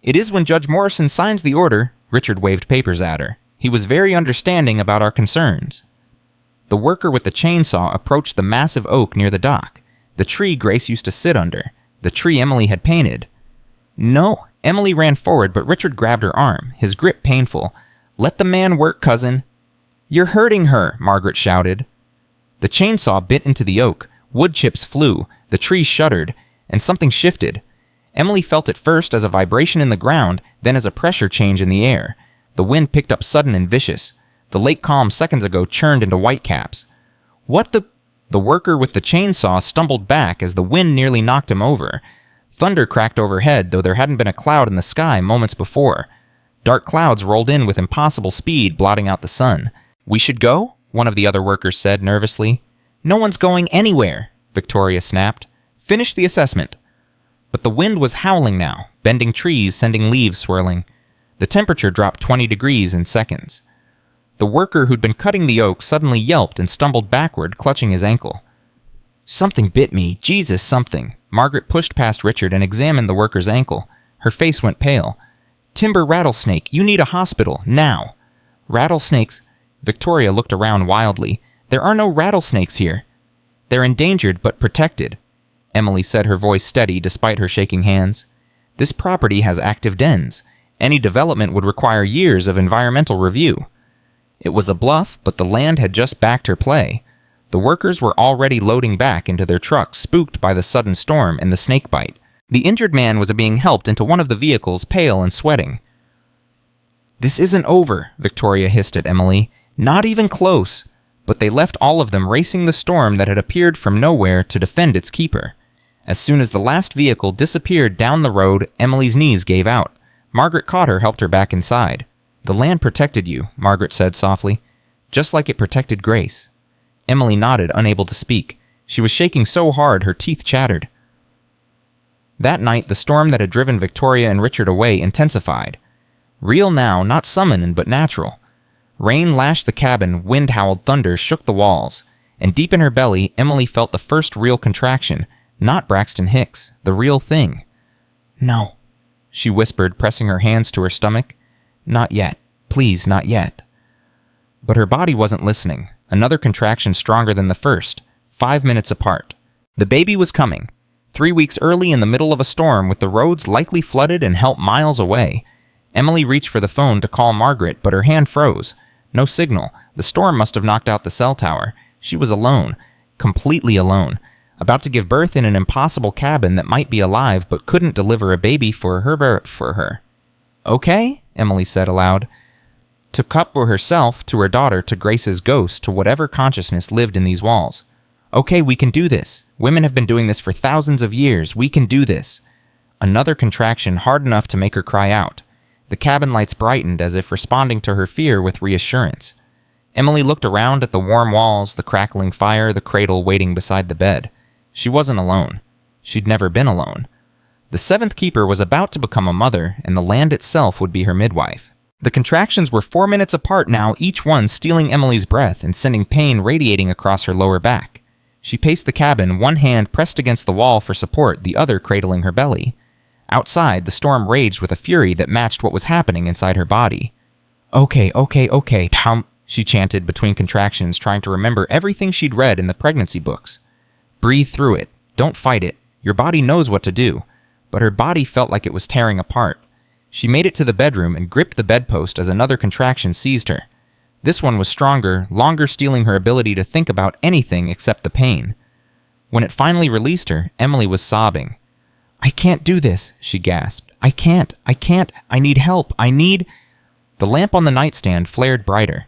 "It is when Judge Morrison signs the order." Richard waved papers at her. "He was very understanding about our concerns." The worker with the chainsaw approached the massive oak near the dock, the tree Grace used to sit under, the tree Emily had painted. "No." Emily ran forward, but Richard grabbed her arm, his grip painful. "Let the man work, cousin." "You're hurting her," Margaret shouted. The chainsaw bit into the oak, wood chips flew, the tree shuddered, and something shifted. Emily felt it first as a vibration in the ground, then as a pressure change in the air. The wind picked up sudden and vicious. The lake calm seconds ago churned into whitecaps. "What the—" The worker with the chainsaw stumbled back as the wind nearly knocked him over. Thunder cracked overhead, though there hadn't been a cloud in the sky moments before. Dark clouds rolled in with impossible speed, blotting out the sun. "We should go?" one of the other workers said nervously. "No one's going anywhere," Victoria snapped. "Finish the assessment." But the wind was howling now, bending trees, sending leaves swirling. The temperature dropped 20 degrees in seconds. The worker who'd been cutting the oak suddenly yelped and stumbled backward, clutching his ankle. "Something bit me. Jesus, something." Margaret pushed past Richard and examined the worker's ankle. Her face went pale. "Timber rattlesnake. You need a hospital. Now." "Rattlesnakes?" Victoria looked around wildly. "There are no rattlesnakes here." "They're endangered but protected," Emily said, her voice steady despite her shaking hands. "This property has active dens. Any development would require years of environmental review." It was a bluff, but the land had just backed her play. The workers were already loading back into their trucks, spooked by the sudden storm and the snake bite. The injured man was being helped into one of the vehicles, pale and sweating. "This isn't over," Victoria hissed at Emily. "Not even close." But they left all of them racing the storm that had appeared from nowhere to defend its keeper. As soon as the last vehicle disappeared down the road, Emily's knees gave out. Margaret caught her, helped her back inside. "The land protected you," Margaret said softly, "just like it protected Grace." Emily nodded, unable to speak. She was shaking so hard her teeth chattered. That night, the storm that had driven Victoria and Richard away intensified. Real now, not summoned, but natural. Rain lashed the cabin, wind howled, thunder shook the walls. And deep in her belly, Emily felt the first real contraction, not Braxton Hicks, the real thing. "No," she whispered, pressing her hands to her stomach. "Not yet. Please, not yet." But her body wasn't listening. Another contraction stronger than the first, 5 minutes apart. The baby was coming. 3 weeks early in the middle of a storm with the roads likely flooded and help miles away. Emily reached for the phone to call Margaret, but her hand froze. No signal. The storm must have knocked out the cell tower. She was alone. Completely alone. About to give birth in an impossible cabin that might be alive but couldn't deliver a baby for her. "Okay," Emily said aloud. To Cup or herself, to her daughter, to Grace's ghost, to whatever consciousness lived in these walls. "Okay, we can do this. Women have been doing this for thousands of years. We can do this." Another contraction hard enough to make her cry out. The cabin lights brightened as if responding to her fear with reassurance. Emily looked around at the warm walls, the crackling fire, the cradle waiting beside the bed. She wasn't alone. She'd never been alone. The seventh keeper was about to become a mother, and the land itself would be her midwife. The contractions were 4 minutes apart now, each one stealing Emily's breath and sending pain radiating across her lower back. She paced the cabin, one hand pressed against the wall for support, the other cradling her belly. Outside, the storm raged with a fury that matched what was happening inside her body. Okay. she chanted between contractions, trying to remember everything she'd read in the pregnancy books. Breathe through it. Don't fight it. Your body knows what to do. But her body felt like it was tearing apart. She made it to the bedroom and gripped the bedpost as another contraction seized her. This one was stronger, longer, stealing her ability to think about anything except the pain. When it finally released her, Emily was sobbing. "I can't do this," she gasped. I can't, I need help, I need—" The lamp on the nightstand flared brighter.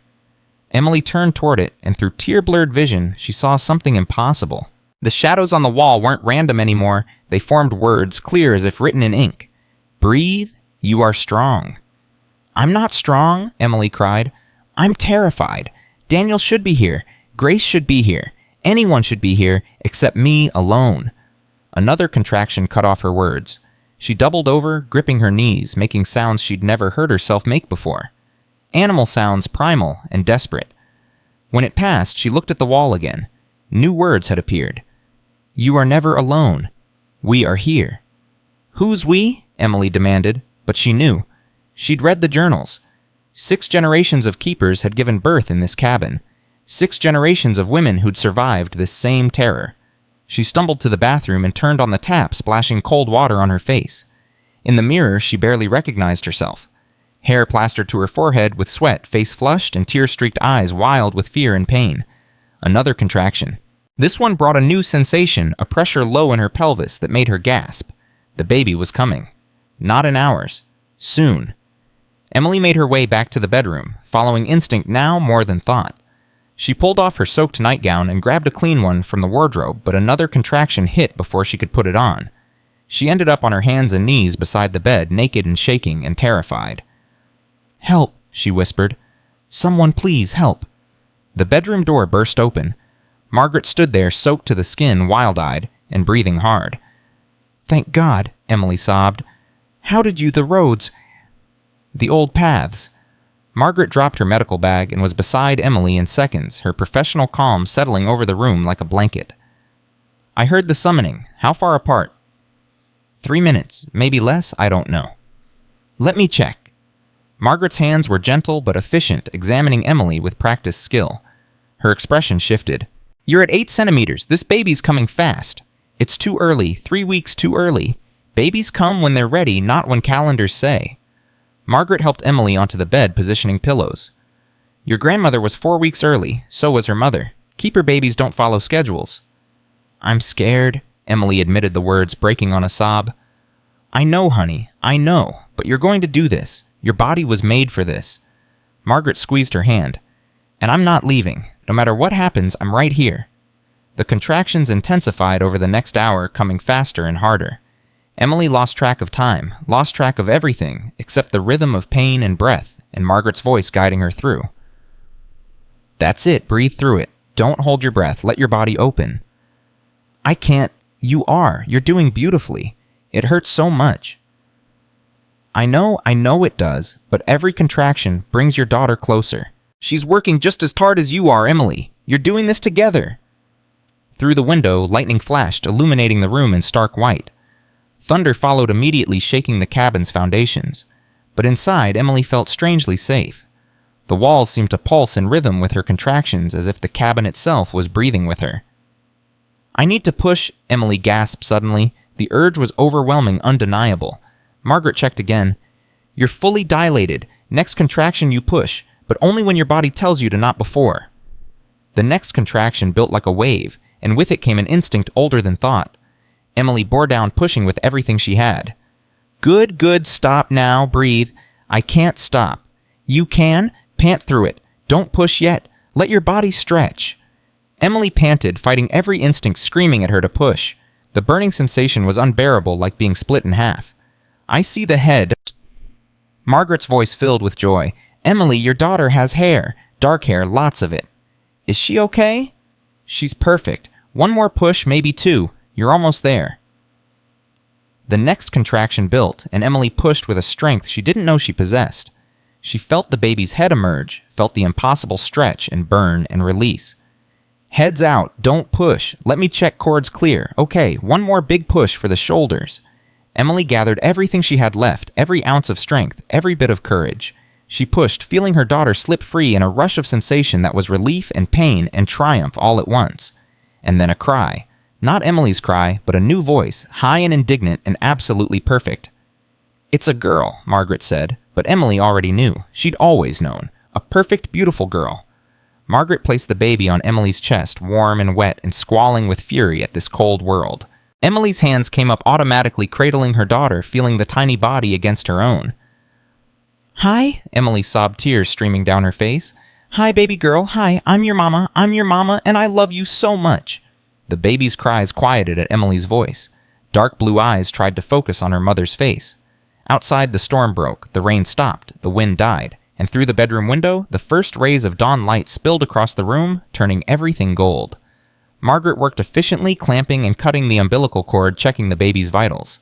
Emily turned toward it, and through tear-blurred vision, she saw something impossible. The shadows on the wall weren't random anymore. They formed words, clear as if written in ink. "Breathe, you are strong." "I'm not strong," Emily cried. "I'm terrified. Daniel should be here. Grace should be here. Anyone should be here, except me alone." Another contraction cut off her words. She doubled over, gripping her knees, making sounds she'd never heard herself make before. Animal sounds, primal and desperate. When it passed, she looked at the wall again. New words had appeared. "You are never alone. We are here." "Who's we?" Emily demanded, but she knew. She'd read the journals. 6 generations of keepers had given birth in this cabin. 6 generations of women who'd survived this same terror. She stumbled to the bathroom and turned on the tap, splashing cold water on her face. In the mirror, she barely recognized herself. Hair plastered to her forehead with sweat, face flushed, and tear-streaked eyes wild with fear and pain. Another contraction. This one brought a new sensation, a pressure low in her pelvis that made her gasp. The baby was coming. Not in hours. Soon. Emily made her way back to the bedroom, following instinct now more than thought. She pulled off her soaked nightgown and grabbed a clean one from the wardrobe, but another contraction hit before she could put it on. She ended up on her hands and knees beside the bed, naked and shaking and terrified. "Help," she whispered. "Someone please help." The bedroom door burst open. Margaret stood there, soaked to the skin, wild-eyed, and breathing hard. "Thank God," Emily sobbed. "How did you, the roads—" "The old paths." Margaret dropped her medical bag and was beside Emily in seconds, her professional calm settling over the room like a blanket. "I heard the summoning. How far apart?" 3 minutes, maybe less, I don't know." "Let me check." Margaret's hands were gentle but efficient, examining Emily with practiced skill. Her expression shifted. "You're at 8 centimeters. This baby's coming fast. It's too early, 3 weeks too early. Babies come when they're ready, not when calendars say." Margaret helped Emily onto the bed, positioning pillows. "Your grandmother was 4 weeks early. So was her mother. Keeper babies don't follow schedules." "I'm scared," Emily admitted, the words breaking on a sob. "I know, honey. I know. But you're going to do this. Your body was made for this." Margaret squeezed her hand. "And I'm not leaving. No matter what happens, I'm right here." The contractions intensified over the next hour, coming faster and harder. Emily lost track of time, lost track of everything except the rhythm of pain and breath, and Margaret's voice guiding her through. "That's it. Breathe through it. Don't hold your breath. Let your body open." "I can't. You are. You're doing beautifully. It hurts so much." I know it does, but every contraction brings your daughter closer. She's working just as hard as you are, Emily. You're doing this together." Through the window, lightning flashed, illuminating the room in stark white. Thunder followed immediately, shaking the cabin's foundations. But inside, Emily felt strangely safe. The walls seemed to pulse in rhythm with her contractions, as if the cabin itself was breathing with her. "I need to push," Emily gasped suddenly. The urge was overwhelming, undeniable. Margaret checked again. "You're fully dilated. Next contraction you push, but only when your body tells you to, not before." The next contraction built like a wave, and with it came an instinct older than thought. Emily bore down, pushing with everything she had. Good, stop now, breathe. I can't stop. You can? Pant through it. Don't push yet. Let your body stretch." Emily panted, fighting every instinct screaming at her to push. The burning sensation was unbearable, like being split in half. "I see the head." Margaret's voice filled with joy. "Emily, your daughter has hair. Dark hair, lots of it." "Is she okay?" "She's perfect. One more push, maybe 2. You're almost there." The next contraction built, and Emily pushed with a strength she didn't know she possessed. She felt the baby's head emerge, felt the impossible stretch and burn and release. "Heads out. Don't push. Let me check cords clear. Okay, one more big push for the shoulders." Emily gathered everything she had left, every ounce of strength, every bit of courage. She pushed, feeling her daughter slip free in a rush of sensation that was relief and pain and triumph all at once. And then a cry. Not Emily's cry, but a new voice, high and indignant and absolutely perfect. "It's a girl," Margaret said, but Emily already knew. She'd always known. A perfect, beautiful girl. Margaret placed the baby on Emily's chest, warm and wet and squalling with fury at this cold world. Emily's hands came up automatically, cradling her daughter, feeling the tiny body against her own. "Hi," Emily sobbed, tears streaming down her face. "Hi, baby girl. Hi, I'm your mama, and I love you so much." The baby's cries quieted at Emily's voice. Dark blue eyes tried to focus on her mother's face. Outside, the storm broke, the rain stopped, the wind died, and through the bedroom window, the first rays of dawn light spilled across the room, turning everything gold. Margaret worked efficiently, clamping and cutting the umbilical cord, checking the baby's vitals.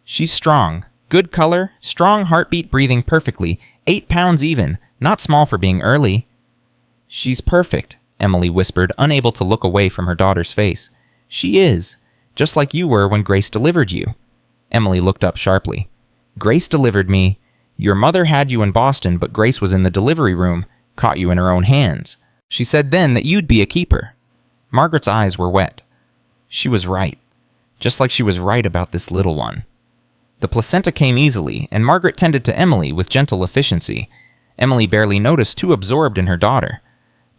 "She's strong. Good color, strong heartbeat, breathing perfectly, 8 pounds even, not small for being early." "She's perfect," Emily whispered, unable to look away from her daughter's face. "She is, just like you were when Grace delivered you." Emily looked up sharply. "Grace delivered me. Your mother had you in Boston, but Grace was in the delivery room, caught you in her own hands. She said then that you'd be a keeper." Margaret's eyes were wet. She was right, just like she was right about this little one. The placenta came easily, and Margaret tended to Emily with gentle efficiency. Emily barely noticed, too absorbed in her daughter.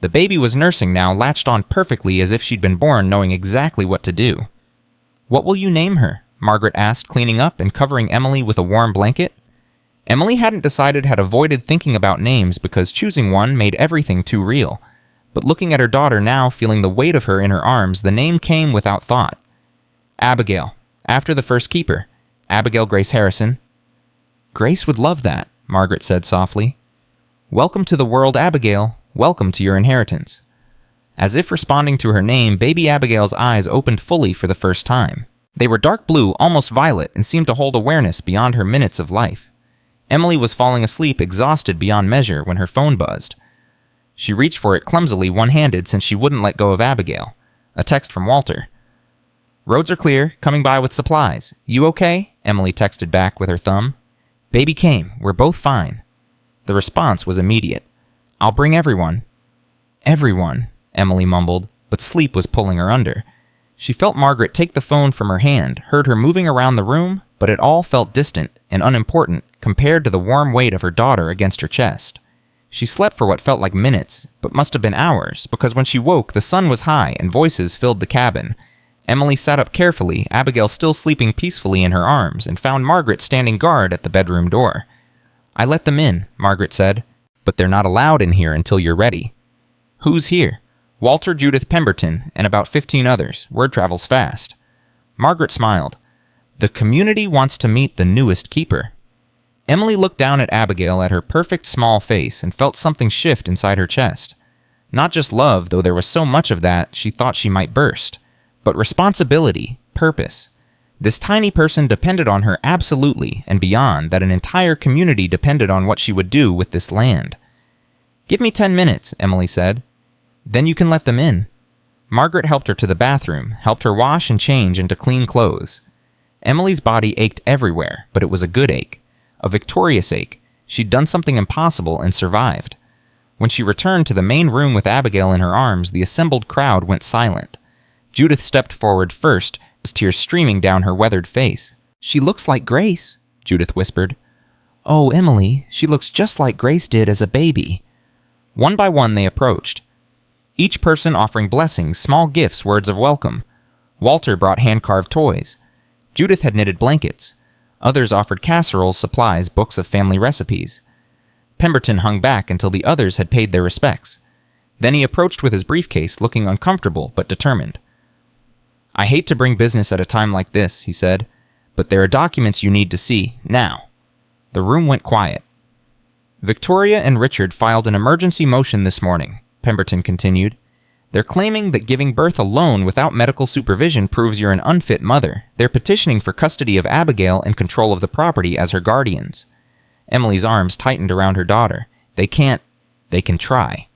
The baby was nursing now, latched on perfectly as if she'd been born, knowing exactly what to do. "What will you name her?" Margaret asked, cleaning up and covering Emily with a warm blanket. Emily hadn't decided, had avoided thinking about names because choosing one made everything too real. But looking at her daughter now, feeling the weight of her in her arms, the name came without thought. "Abigail, after the first keeper. Abigail Grace Harrison." "Grace would love that," Margaret said softly. "Welcome to the world, Abigail. Welcome to your inheritance." As if responding to her name, baby Abigail's eyes opened fully for the first time. They were dark blue, almost violet, and seemed to hold awareness beyond her minutes of life. Emily was falling asleep, exhausted beyond measure, when her phone buzzed. She reached for it clumsily, one-handed, since she wouldn't let go of Abigail. A text from Walter. "Roads are clear, coming by with supplies. You okay?" Emily texted back with her thumb. "Baby came. We're both fine." The response was immediate. "I'll bring everyone." "Everyone," Emily mumbled, but sleep was pulling her under. She felt Margaret take the phone from her hand, heard her moving around the room, but it all felt distant and unimportant compared to the warm weight of her daughter against her chest. She slept for what felt like minutes, but must have been hours, because when she woke, the sun was high and voices filled the cabin. Emily sat up carefully, Abigail still sleeping peacefully in her arms, and found Margaret standing guard at the bedroom door. "I let them in," Margaret said, "but they're not allowed in here until you're ready." "Who's here?" "Walter, Judith Pemberton, and about 15 others. Word travels fast." Margaret smiled. "The community wants to meet the newest keeper." Emily looked down at Abigail, at her perfect small face, and felt something shift inside her chest. Not just love, though there was so much of that she thought she might burst, but responsibility, purpose. This tiny person depended on her absolutely, and beyond that, an entire community depended on what she would do with this land. "Give me 10 minutes, Emily said. "Then you can let them in." Margaret helped her to the bathroom, helped her wash and change into clean clothes. Emily's body ached everywhere, but it was a good ache. A victorious ache. She'd done something impossible and survived. When she returned to the main room with Abigail in her arms, the assembled crowd went silent. Judith stepped forward first, with tears streaming down her weathered face. "She looks like Grace," Judith whispered. "Oh, Emily, she looks just like Grace did as a baby." One by one they approached, each person offering blessings, small gifts, words of welcome. Walter brought hand-carved toys. Judith had knitted blankets. Others offered casseroles, supplies, books of family recipes. Pemberton hung back until the others had paid their respects. Then he approached with his briefcase, looking uncomfortable but determined. "I hate to bring business at a time like this," he said, "but there are documents you need to see, now." The room went quiet. "Victoria and Richard filed an emergency motion this morning," Pemberton continued. "They're claiming that giving birth alone without medical supervision proves you're an unfit mother. They're petitioning for custody of Abigail and control of the property as her guardians." Emily's arms tightened around her daughter. "They can't. They can try."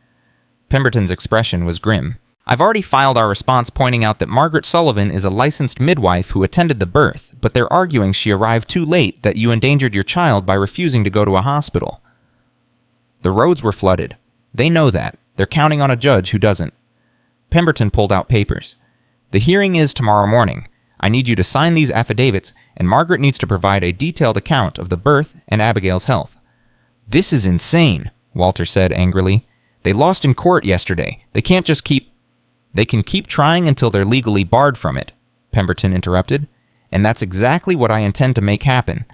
Pemberton's expression was grim. "I've already filed our response pointing out that Margaret Sullivan is a licensed midwife who attended the birth, but they're arguing she arrived too late, that you endangered your child by refusing to go to a hospital." The roads were flooded. They know that. They're counting on a judge who doesn't. Pemberton pulled out papers. The hearing is tomorrow morning. I need you to sign these affidavits, and Margaret needs to provide a detailed account of the birth and Abigail's health. This is insane, Walter said angrily. They lost in court yesterday. They can't just keep... They can keep trying until they're legally barred from it, Pemberton interrupted. And that's exactly what I intend to make happen.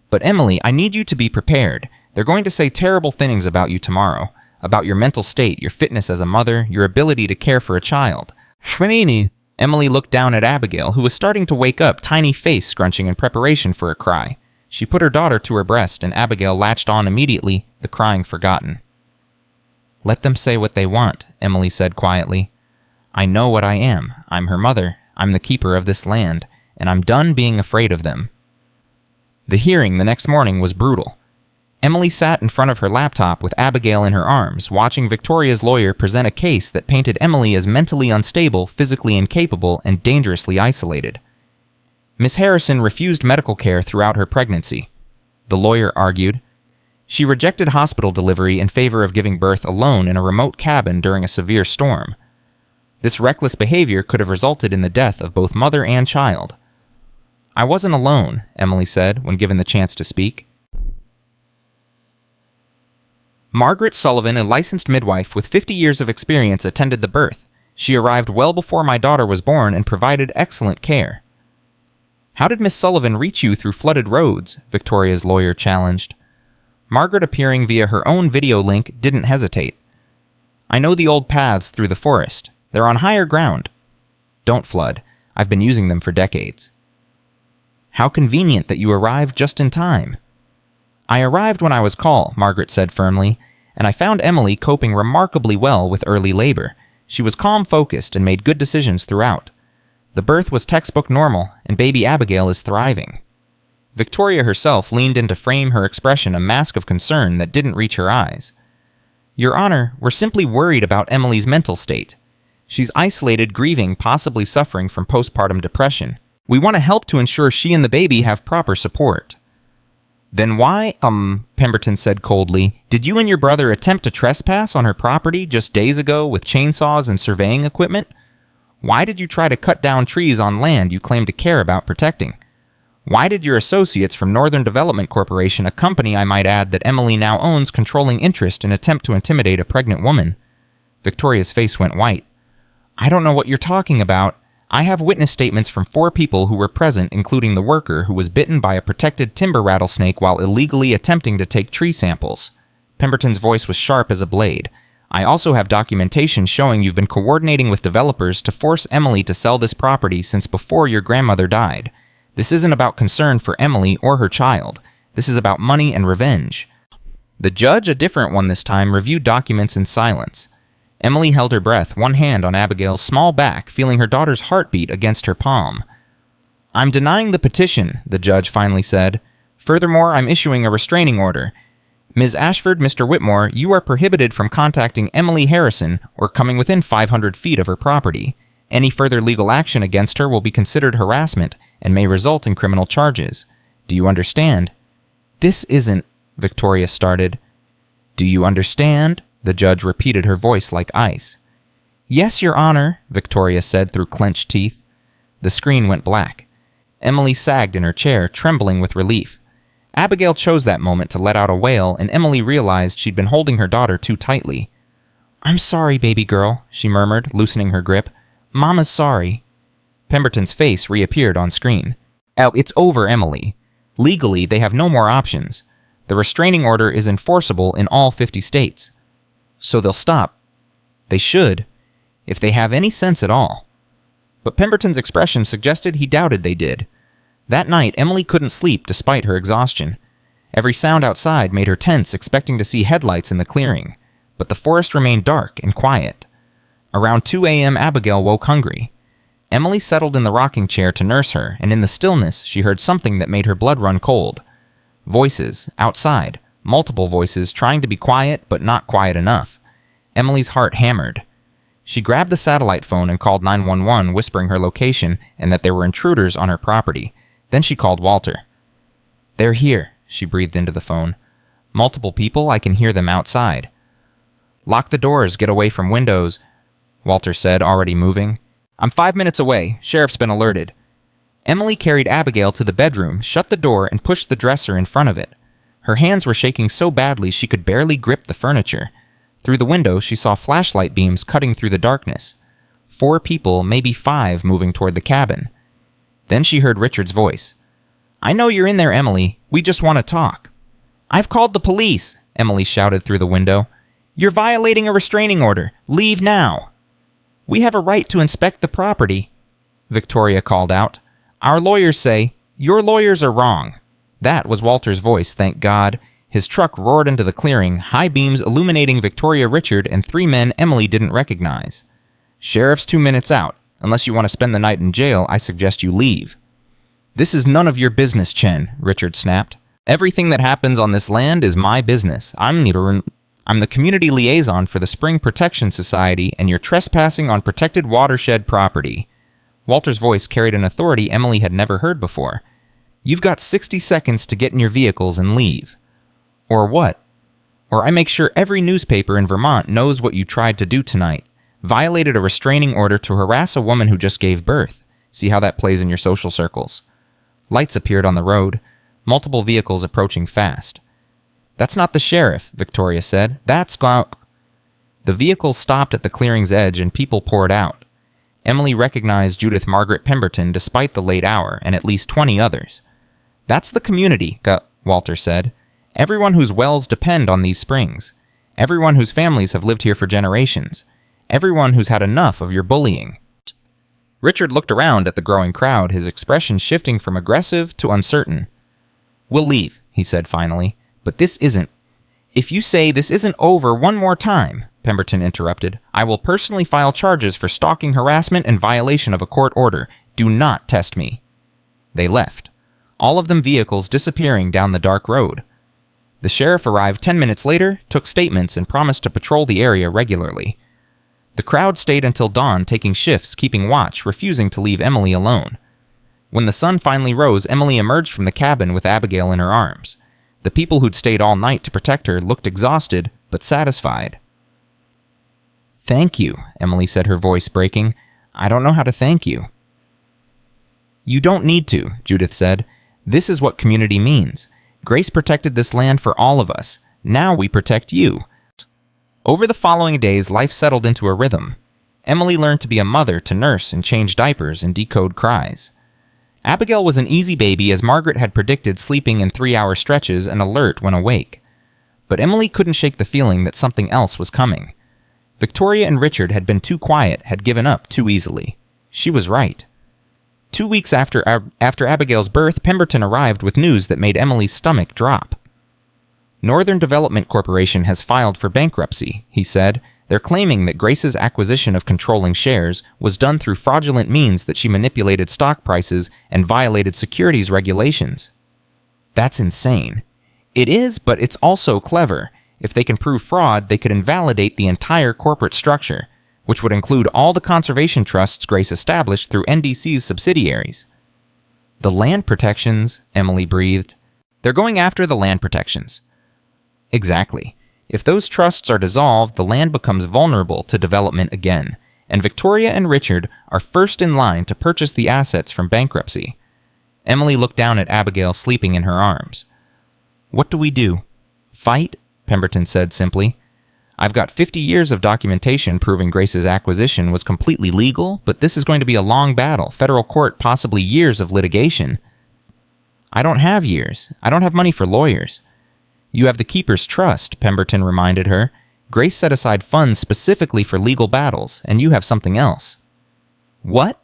But Emily, I need you to be prepared. They're going to say terrible things about you tomorrow. About your mental state, your fitness as a mother, your ability to care for a child. Schmanini. Emily looked down at Abigail, who was starting to wake up, tiny face scrunching in preparation for a cry. She put her daughter to her breast, and Abigail latched on immediately, the crying forgotten. Let them say what they want, Emily said quietly. I know what I am. I'm her mother. I'm the keeper of this land, and I'm done being afraid of them. The hearing the next morning was brutal. Emily sat in front of her laptop with Abigail in her arms, watching Victoria's lawyer present a case that painted Emily as mentally unstable, physically incapable, and dangerously isolated. Miss Harrison refused medical care throughout her pregnancy. The lawyer argued. She rejected hospital delivery in favor of giving birth alone in a remote cabin during a severe storm. This reckless behavior could have resulted in the death of both mother and child. I wasn't alone, Emily said when given the chance to speak. Margaret Sullivan, a licensed midwife with 50 years of experience, attended the birth. She arrived well before my daughter was born and provided excellent care. How did Miss Sullivan reach you through flooded roads? Victoria's lawyer challenged. Margaret, appearing via her own video link, didn't hesitate. I know the old paths through the forest. They're on higher ground. Don't flood. I've been using them for decades. How convenient that you arrived just in time. I arrived when I was called, Margaret said firmly, and I found Emily coping remarkably well with early labor. She was calm-focused and made good decisions throughout. The birth was textbook normal, and baby Abigail is thriving. Victoria herself leaned in to frame her expression a mask of concern that didn't reach her eyes. Your Honor, we're simply worried about Emily's mental state. She's isolated, grieving, possibly suffering from postpartum depression. We want to help to ensure she and the baby have proper support. Then why, Pemberton said coldly, did you and your brother attempt to trespass on her property just days ago with chainsaws and surveying equipment? Why did you try to cut down trees on land you claim to care about protecting? Why did your associates from Northern Development Corporation, a company I might add that Emily now owns, controlling interest and attempt to intimidate a pregnant woman? Victoria's face went white. I don't know what you're talking about. I have witness statements from 4 people who were present, including the worker who was bitten by a protected timber rattlesnake while illegally attempting to take tree samples. Pemberton's voice was sharp as a blade. I also have documentation showing you've been coordinating with developers to force Emily to sell this property since before your grandmother died. This isn't about concern for Emily or her child. This is about money and revenge. The judge, a different one this time, reviewed documents in silence. Emily held her breath, one hand on Abigail's small back, feeling her daughter's heartbeat against her palm. I'm denying the petition, the judge finally said. Furthermore, I'm issuing a restraining order. Ms. Ashford, Mr. Whitmore, you are prohibited from contacting Emily Harrison or coming within 500 feet of her property. Any further legal action against her will be considered harassment and may result in criminal charges. Do you understand? This isn't, Victoria started. Do you understand? The judge repeated, her voice like ice. Yes, Your Honor, Victoria said through clenched teeth. The screen went black. Emily sagged in her chair, trembling with relief. Abigail chose that moment to let out a wail, and Emily realized she'd been holding her daughter too tightly. I'm sorry, baby girl, she murmured, loosening her grip. Mama's sorry. Pemberton's face reappeared on screen. It's over, Emily. Legally, they have no more options. The restraining order is enforceable in all 50 states. So they'll stop. They should, if they have any sense at all. But Pemberton's expression suggested he doubted they did. That night, Emily couldn't sleep despite her exhaustion. Every sound outside made her tense, expecting to see headlights in the clearing. But the forest remained dark and quiet. Around 2 a.m., Abigail woke hungry. Emily settled in the rocking chair to nurse her, and in the stillness, she heard something that made her blood run cold. Voices, outside. Multiple voices trying to be quiet, but not quiet enough. Emily's heart hammered. She grabbed the satellite phone and called 911, whispering her location and that there were intruders on her property. Then she called Walter. They're here, she breathed into the phone. Multiple people, I can hear them outside. Lock the doors, get away from windows, Walter said, already moving. I'm 5 minutes away. Sheriff's been alerted. Emily carried Abigail to the bedroom, shut the door, and pushed the dresser in front of it. Her hands were shaking so badly she could barely grip the furniture. Through the window, she saw flashlight beams cutting through the darkness. 4 people, maybe 5, moving toward the cabin. Then she heard Richard's voice. I know you're in there, Emily. We just want to talk. I've called the police, Emily shouted through the window. You're violating a restraining order. Leave now. We have a right to inspect the property, Victoria called out. Our lawyers say, your lawyers are wrong. That was Walter's voice, thank God. His truck roared into the clearing, high beams illuminating Victoria, Richard, and 3 men Emily didn't recognize. Sheriff's 2 minutes out. Unless you want to spend the night in jail, I suggest you leave. This is none of your business, Chen, Richard snapped. Everything that happens on this land is my business. I'm the community liaison for the Spring Protection Society, and you're trespassing on protected watershed property. Walter's voice carried an authority Emily had never heard before. You've got 60 seconds to get in your vehicles and leave. Or what? Or I make sure every newspaper in Vermont knows what you tried to do tonight. Violated a restraining order to harass a woman who just gave birth. See how that plays in your social circles. Lights appeared on the road, multiple vehicles approaching fast. That's not the sheriff, Victoria said. That's The vehicles stopped at the clearing's edge and people poured out. Emily recognized Judith Margaret Pemberton despite the late hour and at least 20 others. That's the community, Walter said. Everyone whose wells depend on these springs. Everyone whose families have lived here for generations. Everyone who's had enough of your bullying. Richard looked around at the growing crowd, his expression shifting from aggressive to uncertain. We'll leave, he said finally, but this isn't. If you say this isn't over one more time, Pemberton interrupted, I will personally file charges for stalking, harassment, and violation of a court order. Do not test me. They left, all of them vehicles disappearing down the dark road. The sheriff arrived 10 minutes later, took statements, and promised to patrol the area regularly. The crowd stayed until dawn, taking shifts, keeping watch, refusing to leave Emily alone. When the sun finally rose, Emily emerged from the cabin with Abigail in her arms. The people who'd stayed all night to protect her looked exhausted, but satisfied. Thank you, Emily said, her voice breaking. I don't know how to thank you. You don't need to, Judith said. This is what community means. Grace protected this land for all of us. Now we protect you. Over the following days, life settled into a rhythm. Emily learned to be a mother, to nurse and change diapers and decode cries. Abigail was an easy baby, as Margaret had predicted, sleeping in 3-hour stretches and alert when awake. But Emily couldn't shake the feeling that something else was coming. Victoria and Richard had been too quiet, had given up too easily. She was right. 2 weeks after Abigail's birth, Pemberton arrived with news that made Emily's stomach drop. Northern Development Corporation has filed for bankruptcy, he said. They're claiming that Grace's acquisition of controlling shares was done through fraudulent means, that she manipulated stock prices and violated securities regulations. That's insane. It is, but it's also clever. If they can prove fraud, they could invalidate the entire corporate structure, which would include all the conservation trusts Grace established through NDC's subsidiaries. The land protections, Emily breathed. They're going after the land protections. Exactly. If those trusts are dissolved, the land becomes vulnerable to development again, and Victoria and Richard are first in line to purchase the assets from bankruptcy. Emily looked down at Abigail sleeping in her arms. What do we do? Fight? Pemberton said simply. I've got 50 years of documentation proving Grace's acquisition was completely legal, but this is going to be a long battle, federal court, possibly years of litigation. I don't have years. I don't have money for lawyers. You have the Keeper's Trust, Pemberton reminded her. Grace set aside funds specifically for legal battles, and you have something else. What?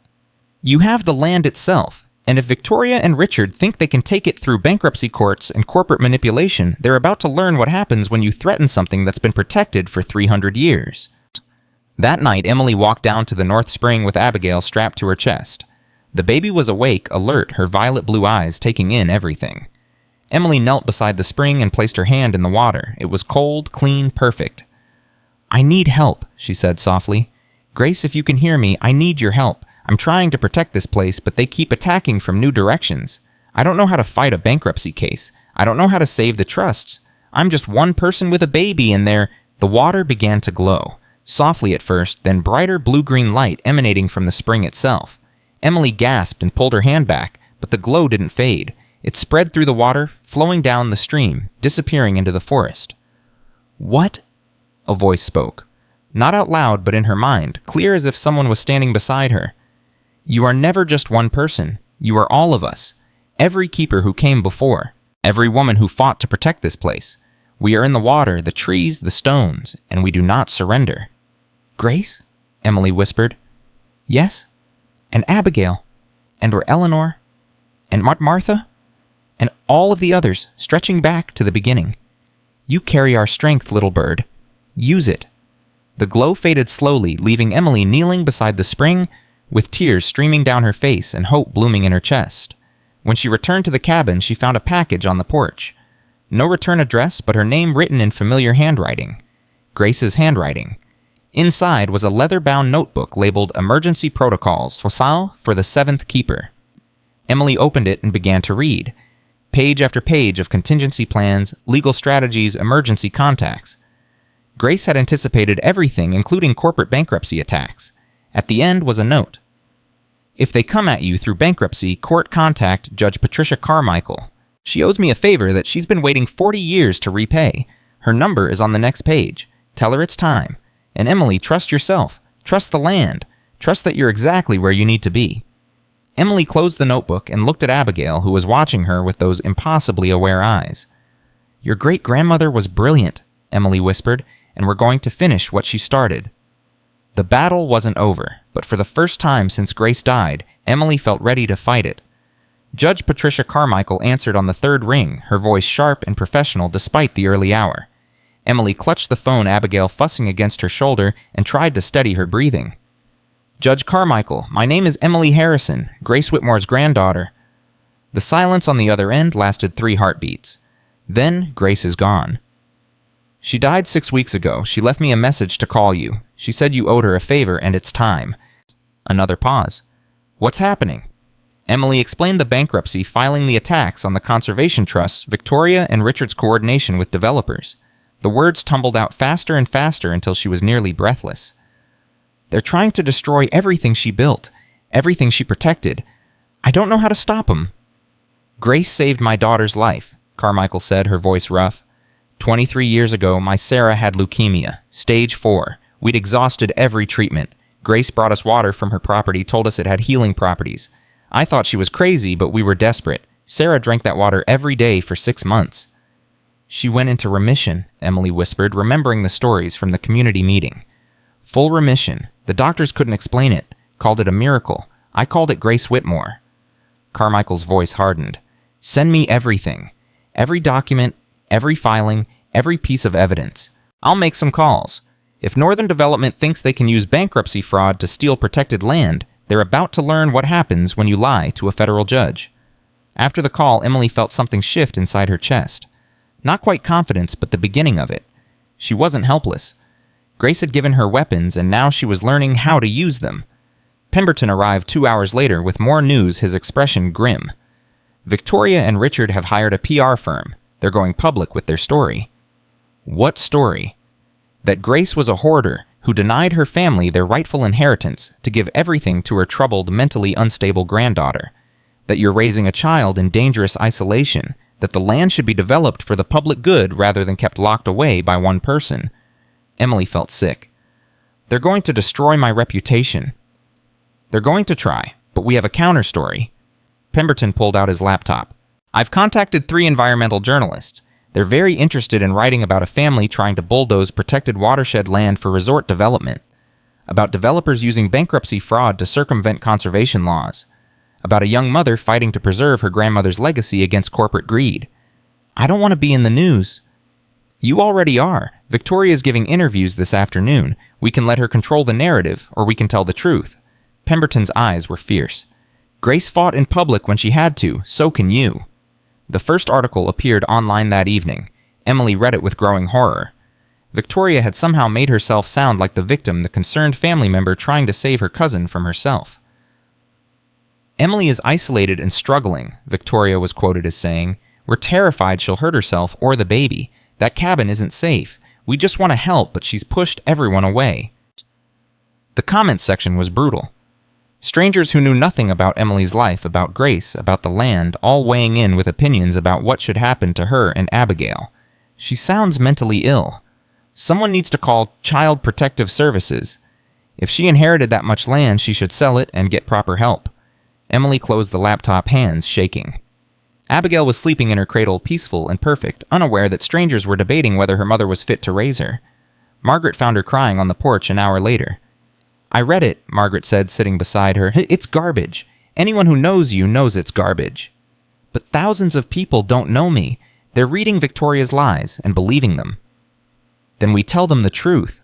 You have the land itself. And if Victoria and Richard think they can take it through bankruptcy courts and corporate manipulation, they're about to learn what happens when you threaten something that's been protected for 300 years. That night, Emily walked down to the North Spring with Abigail strapped to her chest. The baby was awake, alert, her violet blue eyes taking in everything. Emily knelt beside the spring and placed her hand in the water. It was cold, clean, perfect. I need help, she said softly. Grace, if you can hear me, I need your help. I'm trying to protect this place, but they keep attacking from new directions. I don't know how to fight a bankruptcy case. I don't know how to save the trusts. I'm just one person with a baby in there." The water began to glow, softly at first, then brighter blue-green light emanating from the spring itself. Emily gasped and pulled her hand back, but the glow didn't fade. It spread through the water, flowing down the stream, disappearing into the forest. "What?" a voice spoke. Not out loud, but in her mind, clear as if someone was standing beside her. "You are never just one person. You are all of us. Every keeper who came before. Every woman who fought to protect this place. We are in the water, the trees, the stones, and we do not surrender." "Grace?" Emily whispered. "Yes? And Abigail? And were Eleanor? And Martha? And all of the others, stretching back to the beginning. You carry our strength, little bird. Use it." The glow faded slowly, leaving Emily kneeling beside the spring, with tears streaming down her face and hope blooming in her chest. When she returned to the cabin, she found a package on the porch. No return address, but her name written in familiar handwriting. Grace's handwriting. Inside was a leather-bound notebook labeled Emergency Protocols, Fossil for the Seventh Keeper. Emily opened it and began to read. Page after page of contingency plans, legal strategies, emergency contacts. Grace had anticipated everything, including corporate bankruptcy attacks. At the end was a note. "If they come at you through bankruptcy, court contact Judge Patricia Carmichael. She owes me a favor that she's been waiting 40 years to repay. Her number is on the next page. Tell her it's time. And Emily, trust yourself. Trust the land. Trust that you're exactly where you need to be." Emily closed the notebook and looked at Abigail, who was watching her with those impossibly aware eyes. "Your great-grandmother was brilliant," Emily whispered, "and we're going to finish what she started." The battle wasn't over, but for the first time since Grace died, Emily felt ready to fight it. Judge Patricia Carmichael answered on the third ring, her voice sharp and professional despite the early hour. Emily clutched the phone, Abigail fussing against her shoulder, and tried to steady her breathing. "Judge Carmichael, my name is Emily Harrison, Grace Whitmore's granddaughter." The silence on the other end lasted 3 heartbeats. Then Grace is gone. "She died 6 weeks ago. She left me a message to call you. She said you owed her a favor and it's time." Another pause. "What's happening?" Emily explained the bankruptcy, filing the attacks on the conservation trusts, Victoria and Richard's coordination with developers. The words tumbled out faster and faster until she was nearly breathless. "They're trying to destroy everything she built, everything she protected. I don't know how to stop them." "Grace saved my daughter's life," Carmichael said, her voice rough. 23 years ago, my Sarah had leukemia, stage 4. We'd exhausted every treatment. Grace brought us water from her property, told us it had healing properties. I thought she was crazy, but we were desperate. Sarah drank that water every day for 6 months. "She went into remission," Emily whispered, remembering the stories from the community meeting. "Full remission. The doctors couldn't explain it, called it a miracle. I called it Grace Whitmore." Carmichael's voice hardened. "Send me everything. Every document, every filing, every piece of evidence. I'll make some calls. If Northern Development thinks they can use bankruptcy fraud to steal protected land, they're about to learn what happens when you lie to a federal judge." After the call, Emily felt something shift inside her chest. Not quite confidence, but the beginning of it. She wasn't helpless. Grace had given her weapons, and now she was learning how to use them. Pemberton arrived 2 hours later with more news, his expression grim. "Victoria and Richard have hired a PR firm. They're going public with their story." What story? That Grace was a hoarder who denied her family their rightful inheritance to give everything to her troubled, mentally unstable granddaughter. That you're raising a child in dangerous isolation. That the land should be developed for the public good rather than kept locked away by one person. Emily felt sick. "They're going to destroy my reputation." "They're going to try, but we have a counter-story." Pemberton pulled out his laptop. "I've contacted 3 environmental journalists. They're very interested in writing about a family trying to bulldoze protected watershed land for resort development. About developers using bankruptcy fraud to circumvent conservation laws. About a young mother fighting to preserve her grandmother's legacy against corporate greed. I don't want to be in the news." "You already are. Victoria's giving interviews this afternoon. We can let her control the narrative, or we can tell the truth." Pemberton's eyes were fierce. "Grace fought in public when she had to, so can you." The first article appeared online that evening. Emily read it with growing horror. Victoria had somehow made herself sound like the victim, the concerned family member trying to save her cousin from herself. "Emily is isolated and struggling," Victoria was quoted as saying. "We're terrified she'll hurt herself or the baby. That cabin isn't safe. We just want to help, but she's pushed everyone away." The comments section was brutal. Strangers who knew nothing about Emily's life, about Grace, about the land, all weighing in with opinions about what should happen to her and Abigail. "She sounds mentally ill. Someone needs to call Child Protective Services. If she inherited that much land, she should sell it and get proper help." Emily closed the laptop, hands shaking. Abigail was sleeping in her cradle, peaceful and perfect, unaware that strangers were debating whether her mother was fit to raise her. Margaret found her crying on the porch an hour later. "I read it," Margaret said, sitting beside her. "It's garbage. Anyone who knows you knows it's garbage." "But thousands of people don't know me. They're reading Victoria's lies and believing them." "Then we tell them the truth."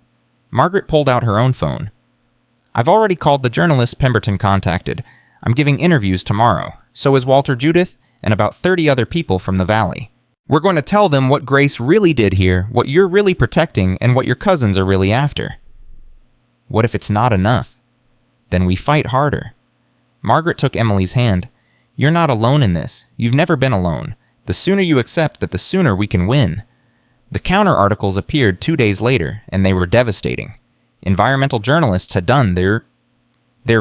Margaret pulled out her own phone. "I've already called the journalist Pemberton contacted. I'm giving interviews tomorrow. So is Walter Judith and about 30 other people from the valley. We're going to tell them what Grace really did here, what you're really protecting, and what your cousins are really after." "What if it's not enough?" "Then we fight harder." Margaret took Emily's hand. "You're not alone in this. You've never been alone. The sooner you accept that, the sooner we can win." The counter articles appeared 2 days later, and they were devastating. Environmental journalists had done their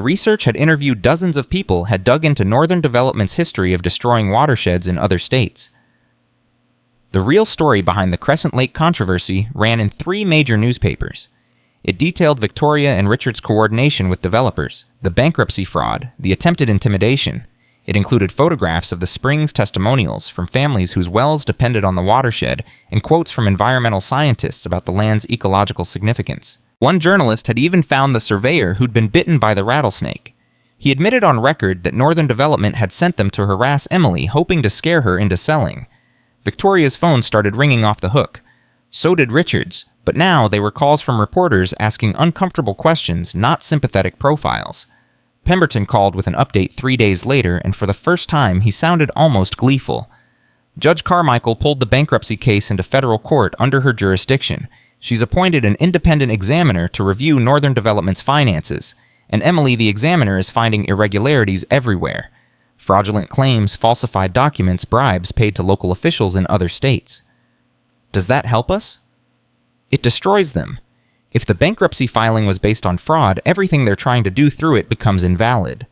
research, had interviewed dozens of people, had dug into Northern Development's history of destroying watersheds in other states. The real story behind the Crescent Lake controversy ran in 3 major newspapers. It detailed Victoria and Richard's coordination with developers, the bankruptcy fraud, the attempted intimidation. It included photographs of the springs testimonials from families whose wells depended on the watershed and quotes from environmental scientists about the land's ecological significance. One journalist had even found the surveyor who'd been bitten by the rattlesnake. He admitted on record that Northern Development had sent them to harass Emily, hoping to scare her into selling. Victoria's phone started ringing off the hook. So did Richard's, but now they were calls from reporters asking uncomfortable questions, not sympathetic profiles. Pemberton called with an update 3 days later, and for the first time he sounded almost gleeful. Judge Carmichael pulled the bankruptcy case into federal court under her jurisdiction. She's appointed an independent examiner to review Northern Development's finances, and Emily, the examiner, is finding irregularities everywhere. Fraudulent claims, falsified documents, bribes paid to local officials in other states. Does that help us? It destroys them. If the bankruptcy filing was based on fraud, everything they're trying to do through it becomes invalid.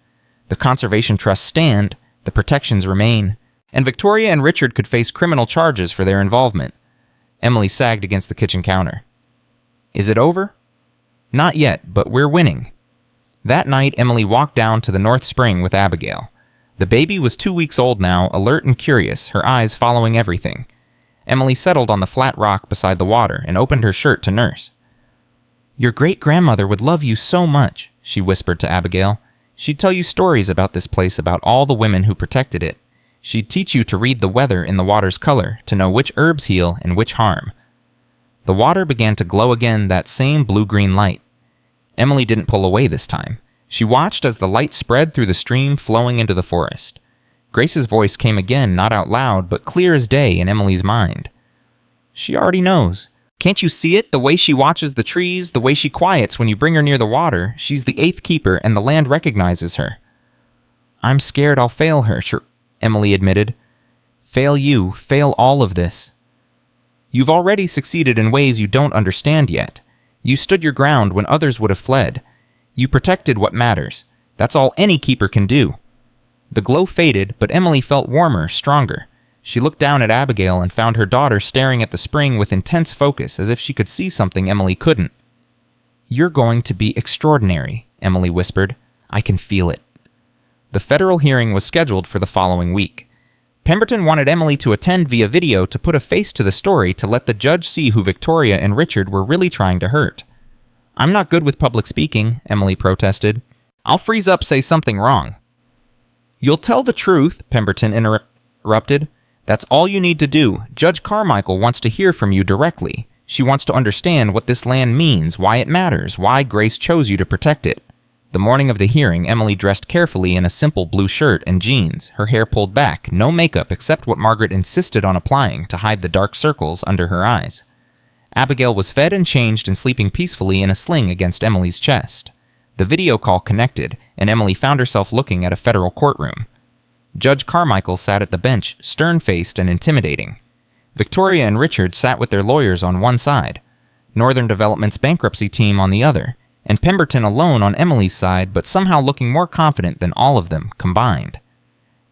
The conservation trusts stand, the protections remain, and Victoria and Richard could face criminal charges for their involvement. Emily sagged against the kitchen counter. Is it over? Not yet, but we're winning. That night, Emily walked down to the North Spring with Abigail. The baby was 2 weeks old now, alert and curious, her eyes following everything. Emily settled on the flat rock beside the water and opened her shirt to nurse. Your great-grandmother would love you so much, she whispered to Abigail. She'd tell you stories about this place, about all the women who protected it. She'd teach you to read the weather in the water's color, to know which herbs heal and which harm. The water began to glow again, that same blue-green light. Emily didn't pull away this time. She watched as the light spread through the stream flowing into the forest. Grace's voice came again, not out loud, but clear as day in Emily's mind. She already knows. Can't you see it? The way she watches the trees, the way she quiets when you bring her near the water. She's the 8th keeper, and the land recognizes her. I'm scared I'll fail her, Emily admitted. Fail you, fail all of this. You've already succeeded in ways you don't understand yet. You stood your ground when others would have fled. You protected what matters. That's all any keeper can do. The glow faded, but Emily felt warmer, stronger. She looked down at Abigail and found her daughter staring at the spring with intense focus, as if she could see something Emily couldn't. You're going to be extraordinary, Emily whispered. I can feel it. The federal hearing was scheduled for the following week. Pemberton wanted Emily to attend via video to put a face to the story, to let the judge see who Victoria and Richard were really trying to hurt. I'm not good with public speaking, Emily protested. I'll freeze up, say something wrong. You'll tell the truth, Pemberton interrupted. That's all you need to do. Judge Carmichael wants to hear from you directly. She wants to understand what this land means, why it matters, why Grace chose you to protect it. The morning of the hearing, Emily dressed carefully in a simple blue shirt and jeans, her hair pulled back, no makeup except what Margaret insisted on applying to hide the dark circles under her eyes. Abigail was fed and changed and sleeping peacefully in a sling against Emily's chest. The video call connected, and Emily found herself looking at a federal courtroom. Judge Carmichael sat at the bench, stern-faced and intimidating. Victoria and Richard sat with their lawyers on one side, Northern Development's bankruptcy team on the other, and Pemberton alone on Emily's side, but somehow looking more confident than all of them combined.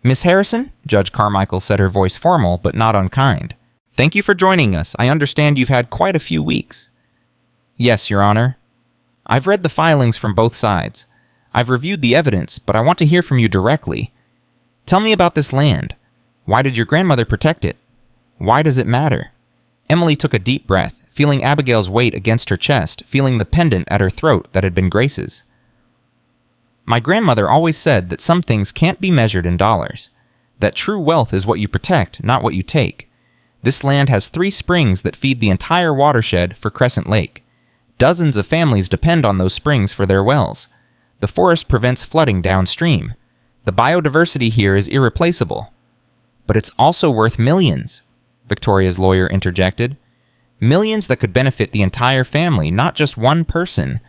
"Miss Harrison?" Judge Carmichael said, her voice formal but not unkind. "Thank you for joining us. I understand you've had quite a few weeks." "Yes, Your Honor." "I've read the filings from both sides. I've reviewed the evidence, but I want to hear from you directly. Tell me about this land. Why did your grandmother protect it? Why does it matter?" Emily took a deep breath, feeling Abigail's weight against her chest, feeling the pendant at her throat that had been Grace's. "My grandmother always said that some things can't be measured in dollars. That true wealth is what you protect, not what you take. This land has 3 springs that feed the entire watershed for Crescent Lake. Dozens of families depend on those springs for their wells. The forest prevents flooding downstream. The biodiversity here is irreplaceable. But it's also worth millions," Victoria's lawyer interjected. "Millions that could benefit the entire family, not just one person."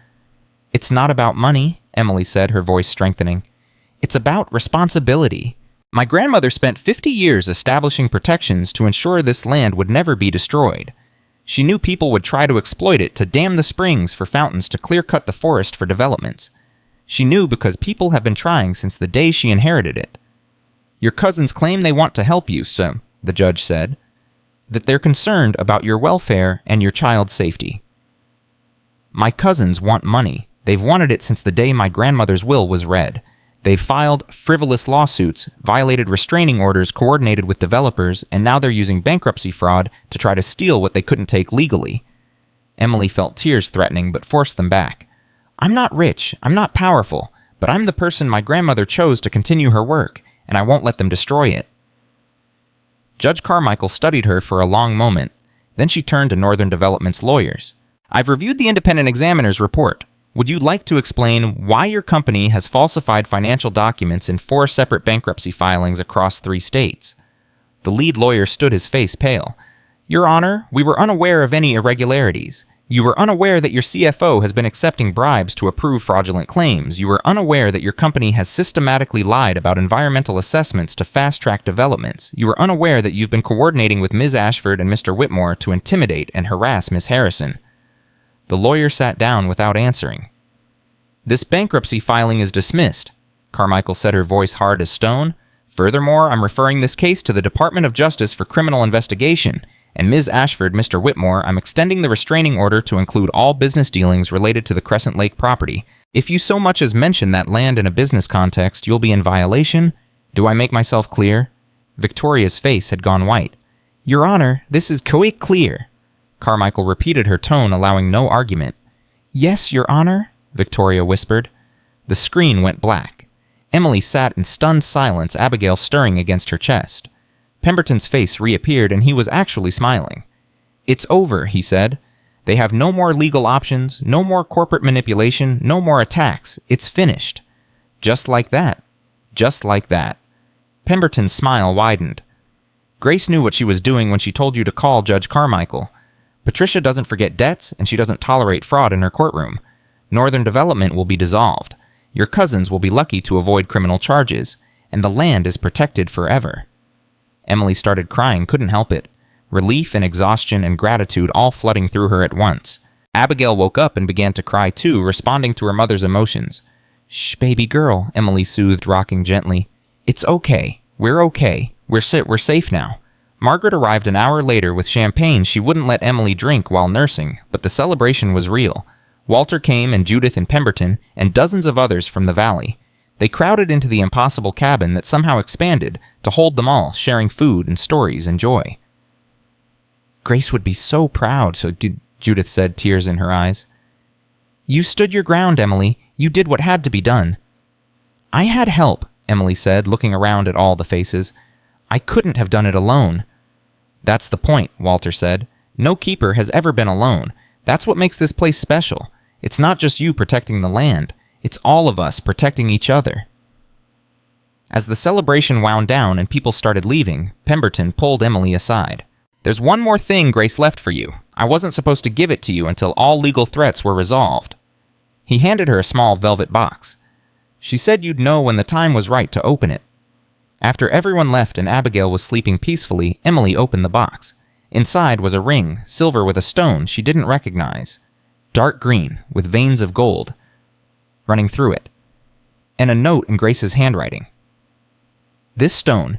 "It's not about money," Emily said, her voice strengthening. "It's about responsibility. My grandmother spent 50 years establishing protections to ensure this land would never be destroyed. She knew people would try to exploit it to dam the springs for fountains to clear-cut the forest for developments. She knew because people have been trying since the day she inherited it. Your cousins claim they want to help you, so," the judge said, "that they're concerned about your welfare and your child's safety." "My cousins want money. They've wanted it since the day my grandmother's will was read. They've filed frivolous lawsuits, violated restraining orders coordinated with developers, and now they're using bankruptcy fraud to try to steal what they couldn't take legally." Emily felt tears threatening but forced them back. "I'm not rich, I'm not powerful, but I'm the person my grandmother chose to continue her work, and I won't let them destroy it." Judge Carmichael studied her for a long moment. Then she turned to Northern Development's lawyers. "I've reviewed the independent examiner's report. Would you like to explain why your company has falsified financial documents in 4 separate bankruptcy filings across 3 states? The lead lawyer stood, his face pale. "Your Honor, we were unaware of any irregularities. You were unaware that your CFO has been accepting bribes to approve fraudulent claims. You were unaware that your company has systematically lied about environmental assessments to fast-track developments. You were unaware that you've been coordinating with Ms. Ashford and Mr. Whitmore to intimidate and harass Ms. Harrison." The lawyer sat down without answering. "This bankruptcy filing is dismissed," Carmichael said, her voice hard as stone. "Furthermore, I'm referring this case to the Department of Justice for criminal investigation. And Ms. Ashford, Mr. Whitmore, I'm extending the restraining order to include all business dealings related to the Crescent Lake property. If you so much as mention that land in a business context, you'll be in violation. Do I make myself clear?" Victoria's face had gone white. "Your Honor, this is quite clear." Carmichael repeated, her tone allowing no argument. "Yes, Your Honor," Victoria whispered. The screen went black. Emily sat in stunned silence, Abigail stirring against her chest. Pemberton's face reappeared, and he was actually smiling. "It's over," he said. "They have no more legal options, no more corporate manipulation, no more attacks. It's finished." Just like that. Just like that. Pemberton's smile widened. "Grace knew what she was doing when she told you to call Judge Carmichael. Patricia doesn't forget debts, and she doesn't tolerate fraud in her courtroom. Northern Development will be dissolved. Your cousins will be lucky to avoid criminal charges, and the land is protected forever." Emily started crying, couldn't help it. Relief and exhaustion and gratitude all flooding through her at once. Abigail woke up and began to cry too, responding to her mother's emotions. "Shh, baby girl," Emily soothed, rocking gently. "It's okay. We're okay. We're safe now." Margaret arrived an hour later with champagne she wouldn't let Emily drink while nursing, but the celebration was real. Walter came, and Judith and Pemberton, and dozens of others from the valley. They crowded into the impossible cabin that somehow expanded to hold them all, sharing food and stories and joy. "Grace would be so proud," Judith said, tears in her eyes. "You stood your ground, Emily. You did what had to be done." "I had help," Emily said, looking around at all the faces. "I couldn't have done it alone." "That's the point," Walter said. "No keeper has ever been alone. That's what makes this place special. It's not just you protecting the land. It's all of us protecting each other." As the celebration wound down and people started leaving, Pemberton pulled Emily aside. "There's one more thing Grace left for you. I wasn't supposed to give it to you until all legal threats were resolved." He handed her a small velvet box. "She said you'd know when the time was right to open it." After everyone left and Abigail was sleeping peacefully, Emily opened the box. Inside was a ring, silver with a stone she didn't recognize, dark green with veins of gold running through it, and a note in Grace's handwriting. This stone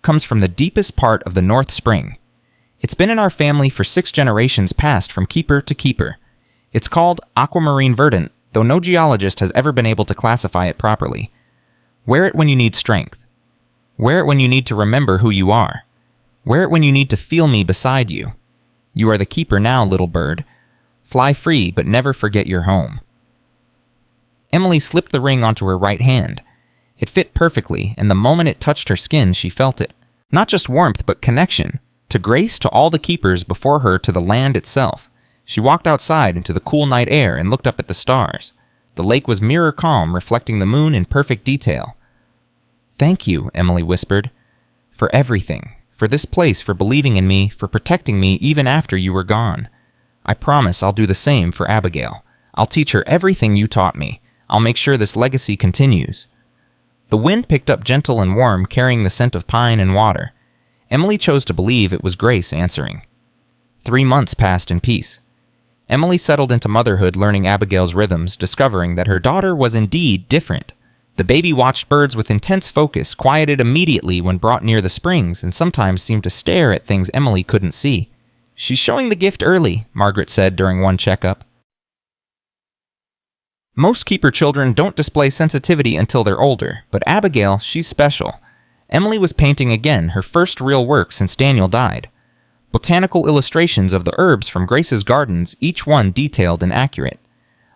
comes from the deepest part of the North Spring. It's been in our family for 6 generations passed from keeper to keeper. It's called aquamarine verdant, though no geologist has ever been able to classify it properly. Wear it when you need strength. Wear it when you need to remember who you are. Wear it when you need to feel me beside you. You are the keeper now, little bird. Fly free, but never forget your home. Emily slipped the ring onto her right hand. It fit perfectly, and the moment it touched her skin, she felt it. Not just warmth, but connection. To Grace, to all the keepers before her, to the land itself. She walked outside into the cool night air and looked up at the stars. The lake was mirror calm, reflecting the moon in perfect detail. "Thank you," Emily whispered, "for everything. For this place, for believing in me, for protecting me even after you were gone. I promise I'll do the same for Abigail. I'll teach her everything you taught me. I'll make sure this legacy continues." The wind picked up gentle and warm, carrying the scent of pine and water. Emily chose to believe it was Grace answering. 3 months passed in peace. Emily settled into motherhood, learning Abigail's rhythms, discovering that her daughter was indeed different. The baby watched birds with intense focus, quieted immediately when brought near the springs, and sometimes seemed to stare at things Emily couldn't see. "She's showing the gift early," Margaret said during one checkup. Most keeper children don't display sensitivity until they're older, but Abigail, she's special. Emily was painting again, her first real work since Daniel died. Botanical illustrations of the herbs from Grace's gardens, each one detailed and accurate.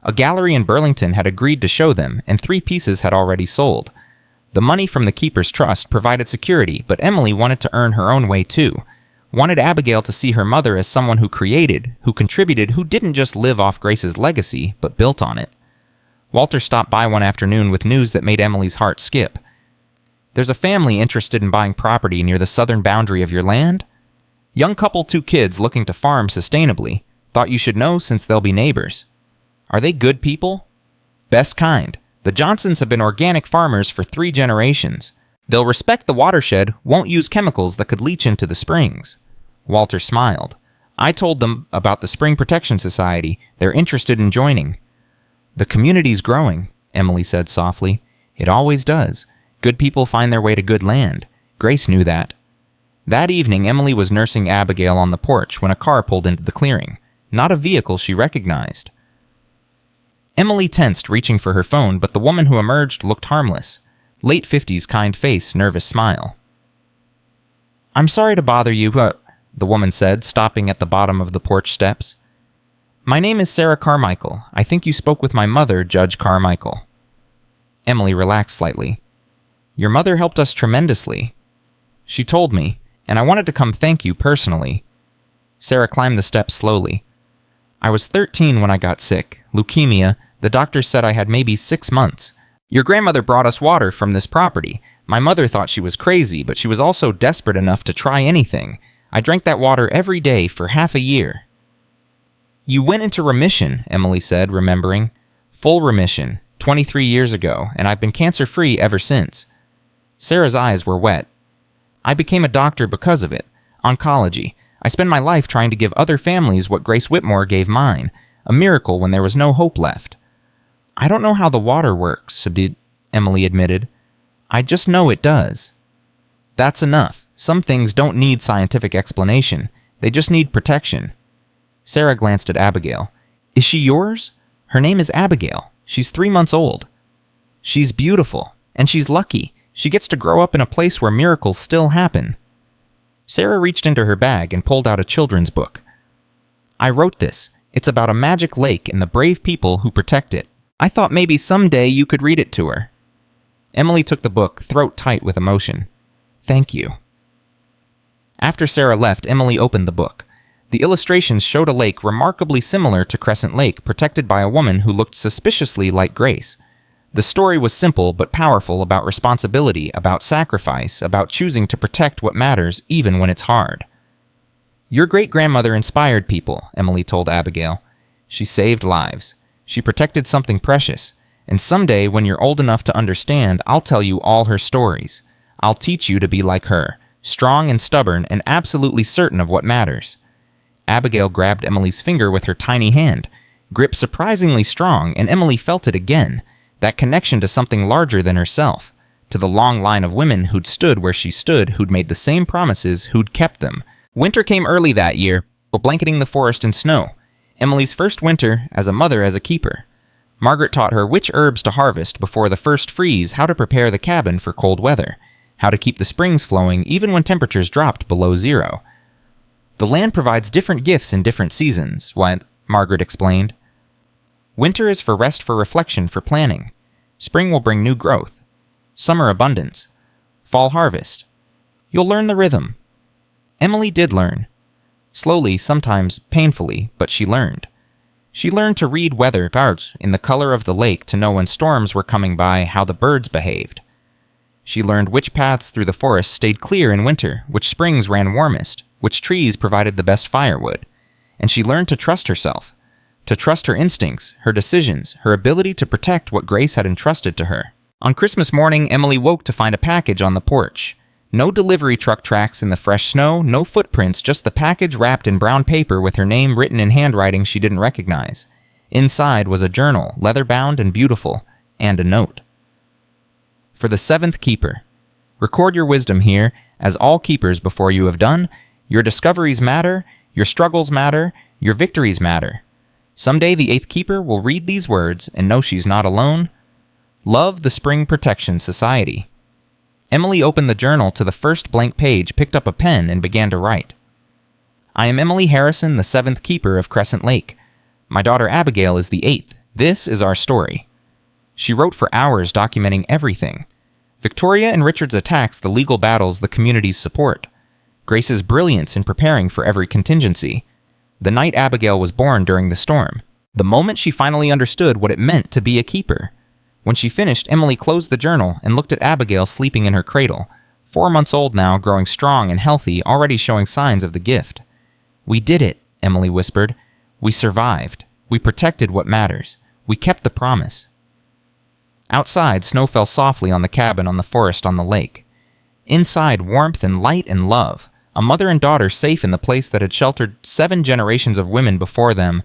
A gallery in Burlington had agreed to show them, and 3 pieces had already sold. The money from the Keeper's Trust provided security, but Emily wanted to earn her own way too. Wanted Abigail to see her mother as someone who created, who contributed, who didn't just live off Grace's legacy, but built on it. Walter stopped by one afternoon with news that made Emily's heart skip. "There's a family interested in buying property near the southern boundary of your land. Young couple, 2 kids looking to farm sustainably. Thought you should know since they'll be neighbors." "Are they good people?" "Best kind. The Johnsons have been organic farmers for 3 generations. They'll respect the watershed, won't use chemicals that could leach into the springs." Walter smiled. "I told them about the Spring Protection Society. They're interested in joining." "The community's growing," Emily said softly. "It always does. Good people find their way to good land. Grace knew that." That evening, Emily was nursing Abigail on the porch when a car pulled into the clearing. Not a vehicle she recognized. Emily tensed, reaching for her phone, but the woman who emerged looked harmless. Late 50s, kind face, nervous smile. "I'm sorry to bother you, the woman said, stopping at the bottom of the porch steps. "My name is Sarah Carmichael. I think you spoke with my mother, Judge Carmichael." Emily relaxed slightly. "Your mother helped us tremendously. She told me, and I wanted to come thank you personally." Sarah climbed the steps slowly. "I was 13 when I got sick. Leukemia. The doctor said I had maybe 6 months. Your grandmother brought us water from this property. My mother thought she was crazy, but she was also desperate enough to try anything. I drank that water every day for half a year." "You went into remission," Emily said, remembering. "Full remission, 23 years ago, and I've been cancer-free ever since." Sarah's eyes were wet. "I became a doctor because of it. Oncology. I spent my life trying to give other families what Grace Whitmore gave mine. A miracle when there was no hope left." "I don't know how the water works," Emily admitted. "I just know it does." "That's enough. Some things don't need scientific explanation. They just need protection." Sarah glanced at Abigail. "Is she yours?" "Her name is Abigail. She's 3 months old." "She's beautiful. And she's lucky. She gets to grow up in a place where miracles still happen." Sarah reached into her bag and pulled out a children's book. "I wrote this. It's about a magic lake and the brave people who protect it. I thought maybe someday you could read it to her." Emily took the book, throat tight with emotion. "Thank you." After Sarah left, Emily opened the book. The illustrations showed a lake remarkably similar to Crescent Lake, protected by a woman who looked suspiciously like Grace. The story was simple but powerful, about responsibility, about sacrifice, about choosing to protect what matters even when it's hard. "Your great-grandmother inspired people," Emily told Abigail. "She saved lives. She protected something precious. And someday, when you're old enough to understand, I'll tell you all her stories. I'll teach you to be like her. strong and stubborn and absolutely certain of what matters. Abigail grabbed Emily's finger with her tiny hand, grip surprisingly strong, and Emily felt it again, that connection to something larger than herself, to the long line of women who'd stood where she stood, who'd made the same promises, who'd kept them. Winter came early that year, blanketing the forest in snow. Emily's first winter as a mother, as a keeper. Margaret taught her which herbs to harvest before the first freeze, how to prepare the cabin for cold weather, how to keep the springs flowing even when temperatures dropped below zero. The land provides different gifts in different seasons, Margaret explained. Winter is for rest, for reflection, for planning. Spring will bring new growth. Summer abundance. Fall harvest. You'll learn the rhythm. Emily did learn. Slowly, sometimes painfully, but she learned. She learned to read weather patterns in the color of the lake, to know when storms were coming by, how the birds behaved. She learned which paths through the forest stayed clear in winter, which springs ran warmest, which trees provided the best firewood. And she learned to trust herself, to trust her instincts, her decisions, her ability to protect what Grace had entrusted to her. On Christmas morning, Emily woke to find a package on the porch. No delivery truck tracks in the fresh snow, no footprints, just the package wrapped in brown paper with her name written in handwriting she didn't recognize. Inside was a journal, leather-bound and beautiful, and a note. For the 7th keeper. Record your wisdom here, as all keepers before you have done. Your discoveries matter, your struggles matter, your victories matter. Someday the 8th keeper will read these words and know she's not alone. Love the Spring Protection Society. Emily opened the journal to the first blank page, picked up a pen, and began to write. I am Emily Harrison, the 7th keeper of Crescent Lake. My daughter Abigail is the 8th. This is our story. She wrote for hours, documenting everything. Victoria and Richard's attacks, the legal battles, the community's support. Grace's brilliance in preparing for every contingency. The night Abigail was born during the storm. The moment she finally understood what it meant to be a keeper. When she finished, Emily closed the journal and looked at Abigail sleeping in her cradle, 4 months old now, growing strong and healthy, already showing signs of the gift. We did it, Emily whispered. We survived. We protected what matters. We kept the promise. Outside, snow fell softly on the cabin on the forest on the lake. Inside, warmth and light and love. A mother and daughter safe in the place that had sheltered 7 generations of women before them.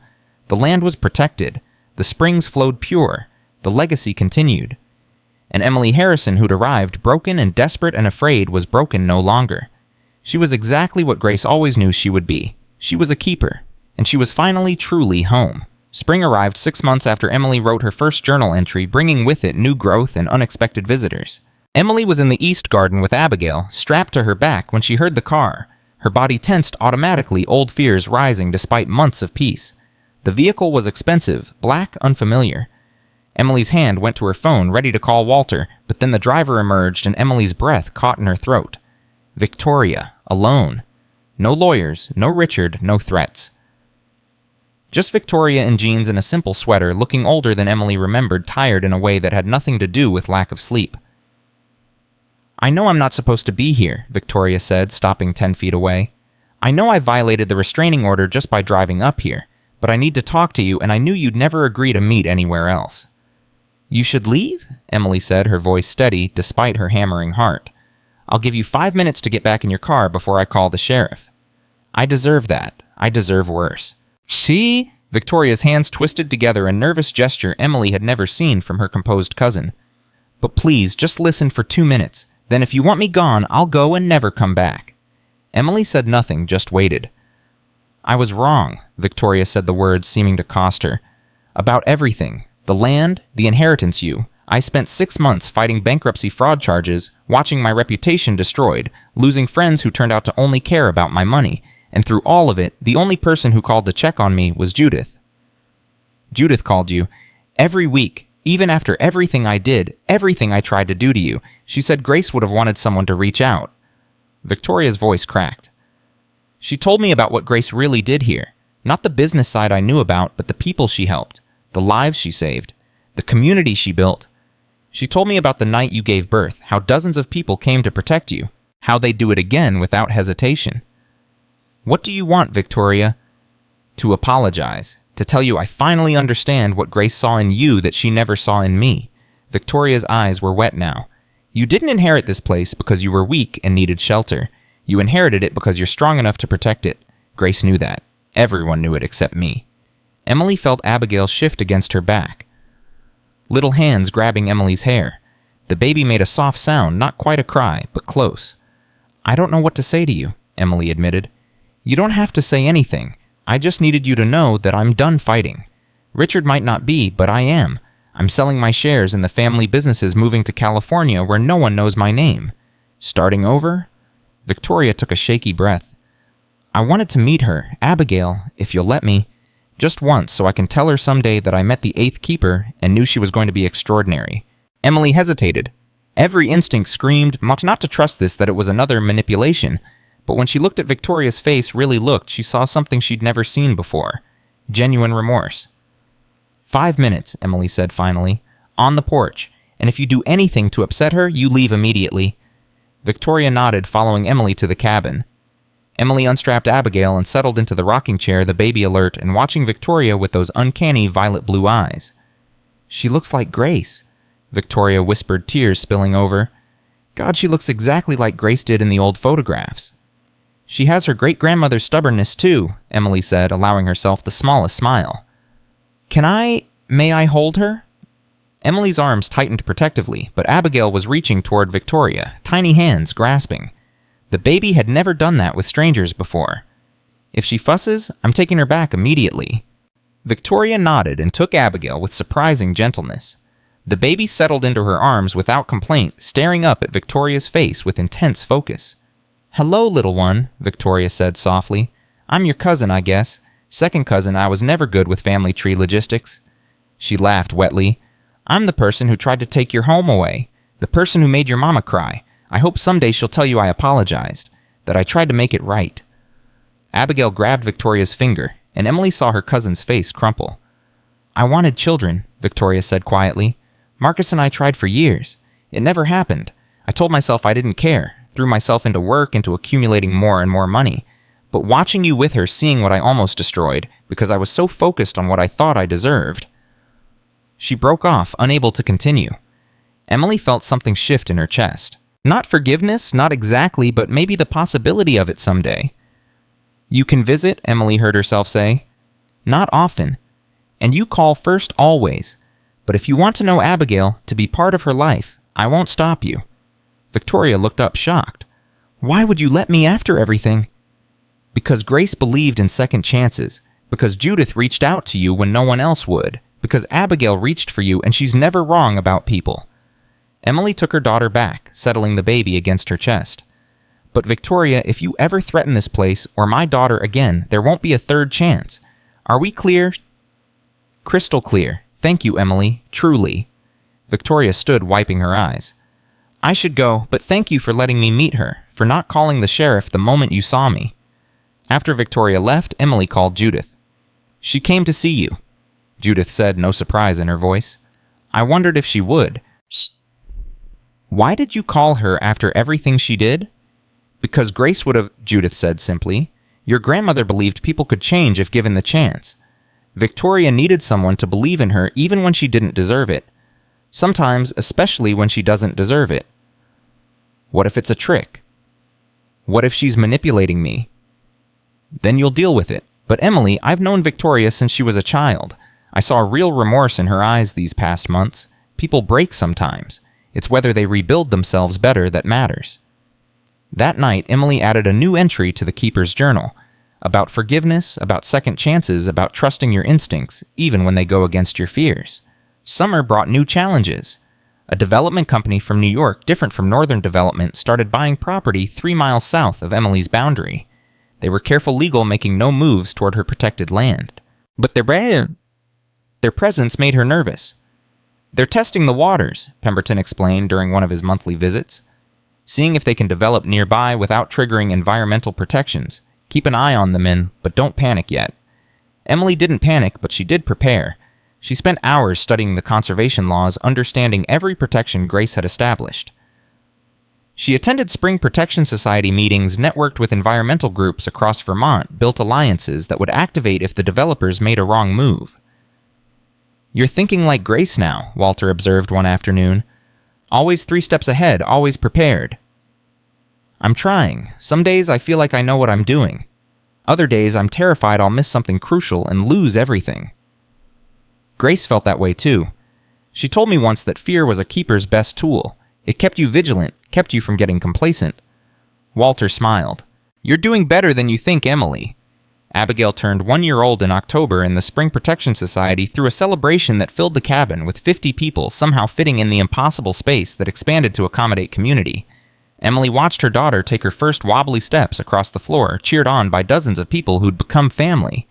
The land was protected. The springs flowed pure. The legacy continued. And Emily Harrison, who'd arrived, broken and desperate and afraid, was broken no longer. She was exactly what Grace always knew she would be. She was a keeper. And she was finally truly home. Spring arrived 6 months after Emily wrote her first journal entry, bringing with it new growth and unexpected visitors. Emily was in the east garden with Abigail, strapped to her back when she heard the car. Her body tensed automatically, old fears rising despite months of peace. The vehicle was expensive, black, unfamiliar. Emily's hand went to her phone, ready to call Walter, but then the driver emerged and Emily's breath caught in her throat. Victoria, alone. No lawyers, no Richard, no threats. Just Victoria in jeans and a simple sweater, looking older than Emily remembered, tired in a way that had nothing to do with lack of sleep. I know I'm not supposed to be here, Victoria said, stopping 10 feet away. I know I violated the restraining order just by driving up here, but I need to talk to you, and I knew you'd never agree to meet anywhere else. You should leave? Emily said, her voice steady, despite her hammering heart. I'll give you 5 minutes to get back in your car before I call the sheriff. I deserve that. I deserve worse. See? Victoria's hands twisted together, a nervous gesture Emily had never seen from her composed cousin. But please, just listen for 2 minutes. Then if you want me gone, I'll go and never come back. Emily said nothing, just waited. I was wrong, Victoria said, the words seeming to cost her. About everything. The land, the inheritance I spent 6 months fighting bankruptcy fraud charges, watching my reputation destroyed, losing friends who turned out to only care about my money, and through all of it, the only person who called to check on me was Judith. Judith called you. Every week, even after everything I did, everything I tried to do to you, she said Grace would have wanted someone to reach out. Victoria's voice cracked. She told me about what Grace really did here. Not the business side I knew about, but the people she helped, the lives she saved, the community she built. She told me about the night you gave birth, how dozens of people came to protect you, how they'd do it again without hesitation. What do you want, Victoria? To apologize, to tell you I finally understand what Grace saw in you that she never saw in me. Victoria's eyes were wet now. You didn't inherit this place because you were weak and needed shelter. You inherited it because you're strong enough to protect it. Grace knew that. Everyone knew it except me. Emily felt Abigail shift against her back, little hands grabbing Emily's hair. The baby made a soft sound, not quite a cry, but close. I don't know what to say to you, Emily admitted. You don't have to say anything. I just needed you to know that I'm done fighting. Richard might not be, but I am. I'm selling my shares in the family businesses, moving to California where no one knows my name. Starting over? Victoria took a shaky breath. I wanted to meet her, Abigail, if you'll let me. Just once, so I can tell her someday that I met the 8th keeper and knew she was going to be extraordinary. Emily hesitated. Every instinct screamed not to trust this, that it was another manipulation. But when she looked at Victoria's face, really looked, she saw something she'd never seen before. Genuine remorse. 5 minutes, Emily said finally. On the porch. And if you do anything to upset her, you leave immediately. Victoria nodded, following Emily to the cabin. Emily unstrapped Abigail and settled into the rocking chair, the baby alert and watching Victoria with those uncanny violet blue eyes. She looks like Grace, Victoria whispered, tears spilling over. God, she looks exactly like Grace did in the old photographs. She has her great-grandmother's stubbornness too, Emily said, allowing herself the smallest smile. May I hold her? Emily's arms tightened protectively, but Abigail was reaching toward Victoria, tiny hands grasping. The baby had never done that with strangers before. If she fusses, I'm taking her back immediately. Victoria nodded and took Abigail with surprising gentleness. The baby settled into her arms without complaint, staring up at Victoria's face with intense focus. Hello, little one, Victoria said softly. I'm your cousin, I guess. Second cousin. I was never good with family tree logistics. She laughed wetly. I'm the person who tried to take your home away. The person who made your mama cry. I hope someday she'll tell you I apologized, that I tried to make it right. Abigail grabbed Victoria's finger, and Emily saw her cousin's face crumple. I wanted children, Victoria said quietly. Marcus and I tried for years. It never happened. I told myself I didn't care, threw myself into work, into accumulating more and more money. But watching you with her, seeing what I almost destroyed, because I was so focused on what I thought I deserved. She broke off, unable to continue. Emily felt something shift in her chest. Not forgiveness, not exactly, but maybe the possibility of it someday. You can visit, Emily heard herself say. Not often. And you call first always. But if you want to know Abigail, to be part of her life, I won't stop you. Victoria looked up shocked. Why would you let me after everything? Because Grace believed in second chances. Because Judith reached out to you when no one else would. Because Abigail reached for you and she's never wrong about people. Emily took her daughter back, settling the baby against her chest. But Victoria, if you ever threaten this place or my daughter again, there won't be a third chance. Are we clear? Crystal clear. Thank you, Emily. Truly. Victoria stood, wiping her eyes. I should go, but thank you for letting me meet her, for not calling the sheriff the moment you saw me. After Victoria left, Emily called Judith. She came to see you, Judith said, no surprise in her voice. I wondered if she would. Why did you call her after everything she did? Because Grace would have, Judith said simply. Your grandmother believed people could change if given the chance. Victoria needed someone to believe in her even when she didn't deserve it. Sometimes, especially when she doesn't deserve it. What if it's a trick? What if she's manipulating me? Then you'll deal with it. But Emily, I've known Victoria since she was a child. I saw real remorse in her eyes these past months. People break sometimes. It's whether they rebuild themselves better that matters. That night, Emily added a new entry to the Keeper's journal. About forgiveness, about second chances, about trusting your instincts, even when they go against your fears. Summer brought new challenges. A development company from New York, different from Northern Development, started buying property 3 miles south of Emily's boundary. They were careful legal, making no moves toward her protected land. But their presence made her nervous. They're testing the waters, Pemberton explained during one of his monthly visits. Seeing if they can develop nearby without triggering environmental protections. Keep an eye on them but don't panic yet. Emily didn't panic, but she did prepare. She spent hours studying the conservation laws, understanding every protection Grace had established. She attended Spring Protection Society meetings, networked with environmental groups across Vermont, built alliances that would activate if the developers made a wrong move. You're thinking like Grace now, Walter observed one afternoon. Always 3 steps ahead, always prepared. I'm trying. Some days I feel like I know what I'm doing. Other days I'm terrified I'll miss something crucial and lose everything. Grace felt that way too. She told me once that fear was a keeper's best tool. It kept you vigilant, kept you from getting complacent. Walter smiled. You're doing better than you think, Emily. Abigail turned 1 year old in October, and the Spring Protection Society threw a celebration that filled the cabin with 50 people somehow fitting in the impossible space that expanded to accommodate community. Emily watched her daughter take her first wobbly steps across the floor, cheered on by dozens of people who'd become family.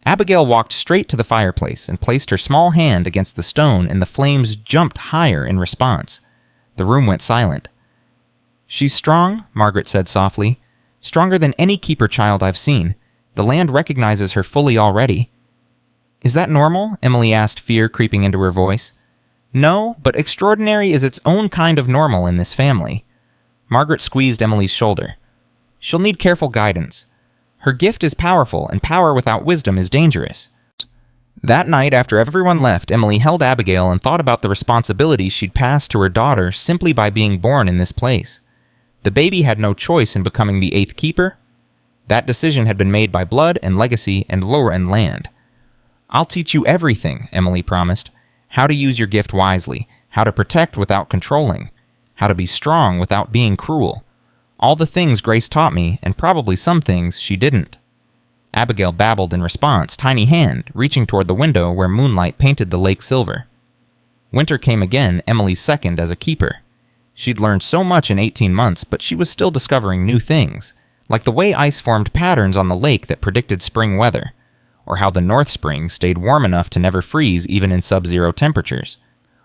Abigail walked straight to the fireplace and placed her small hand against the stone, and the flames jumped higher in response. The room went silent. She's strong, Margaret said softly. Stronger than any keeper child I've seen. The land recognizes her fully already. Is that normal? Emily asked, fear creeping into her voice. No, but extraordinary is its own kind of normal in this family. Margaret squeezed Emily's shoulder. She'll need careful guidance. Her gift is powerful, and power without wisdom is dangerous. That night, after everyone left, Emily held Abigail and thought about the responsibilities she'd passed to her daughter simply by being born in this place. The baby had no choice in becoming the 8th keeper. That decision had been made by blood and legacy and lore and land. I'll teach you everything, Emily promised. How to use your gift wisely, how to protect without controlling, how to be strong without being cruel. All the things Grace taught me, and probably some things she didn't. Abigail babbled in response, tiny hand reaching toward the window where moonlight painted the lake silver. Winter came again, Emily's second as a keeper. She'd learned so much in 18 months, but she was still discovering new things, like the way ice formed patterns on the lake that predicted spring weather, or how the North Spring stayed warm enough to never freeze even in sub-zero temperatures,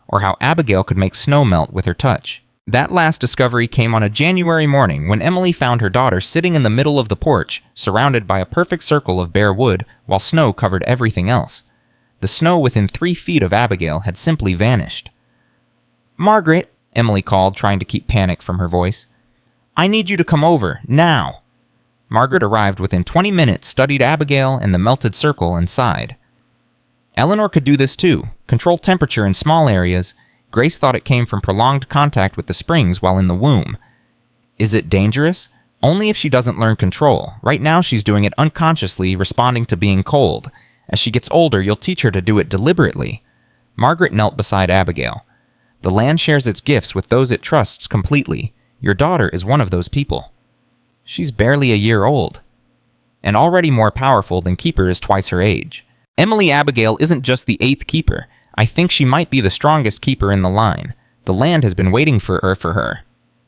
or how Abigail could make snow melt with her touch. That last discovery came on a January morning when Emily found her daughter sitting in the middle of the porch, surrounded by a perfect circle of bare wood, while snow covered everything else. The snow within 3 feet of Abigail had simply vanished. "Margaret," Emily called, trying to keep panic from her voice. "I need you to come over, now." Margaret arrived within 20 minutes, studied Abigail and the melted circle, and sighed. Eleanor could do this too, control temperature in small areas. Grace thought it came from prolonged contact with the springs while in the womb. Is it dangerous? Only if she doesn't learn control. Right now she's doing it unconsciously, responding to being cold. As she gets older, you'll teach her to do it deliberately. Margaret knelt beside Abigail. The land shares its gifts with those it trusts completely. Your daughter is one of those people. She's barely a year old, and already more powerful than Keeper is twice her age. Emily Abigail isn't just the 8th Keeper. I think she might be the strongest Keeper in the line. The land has been waiting for her.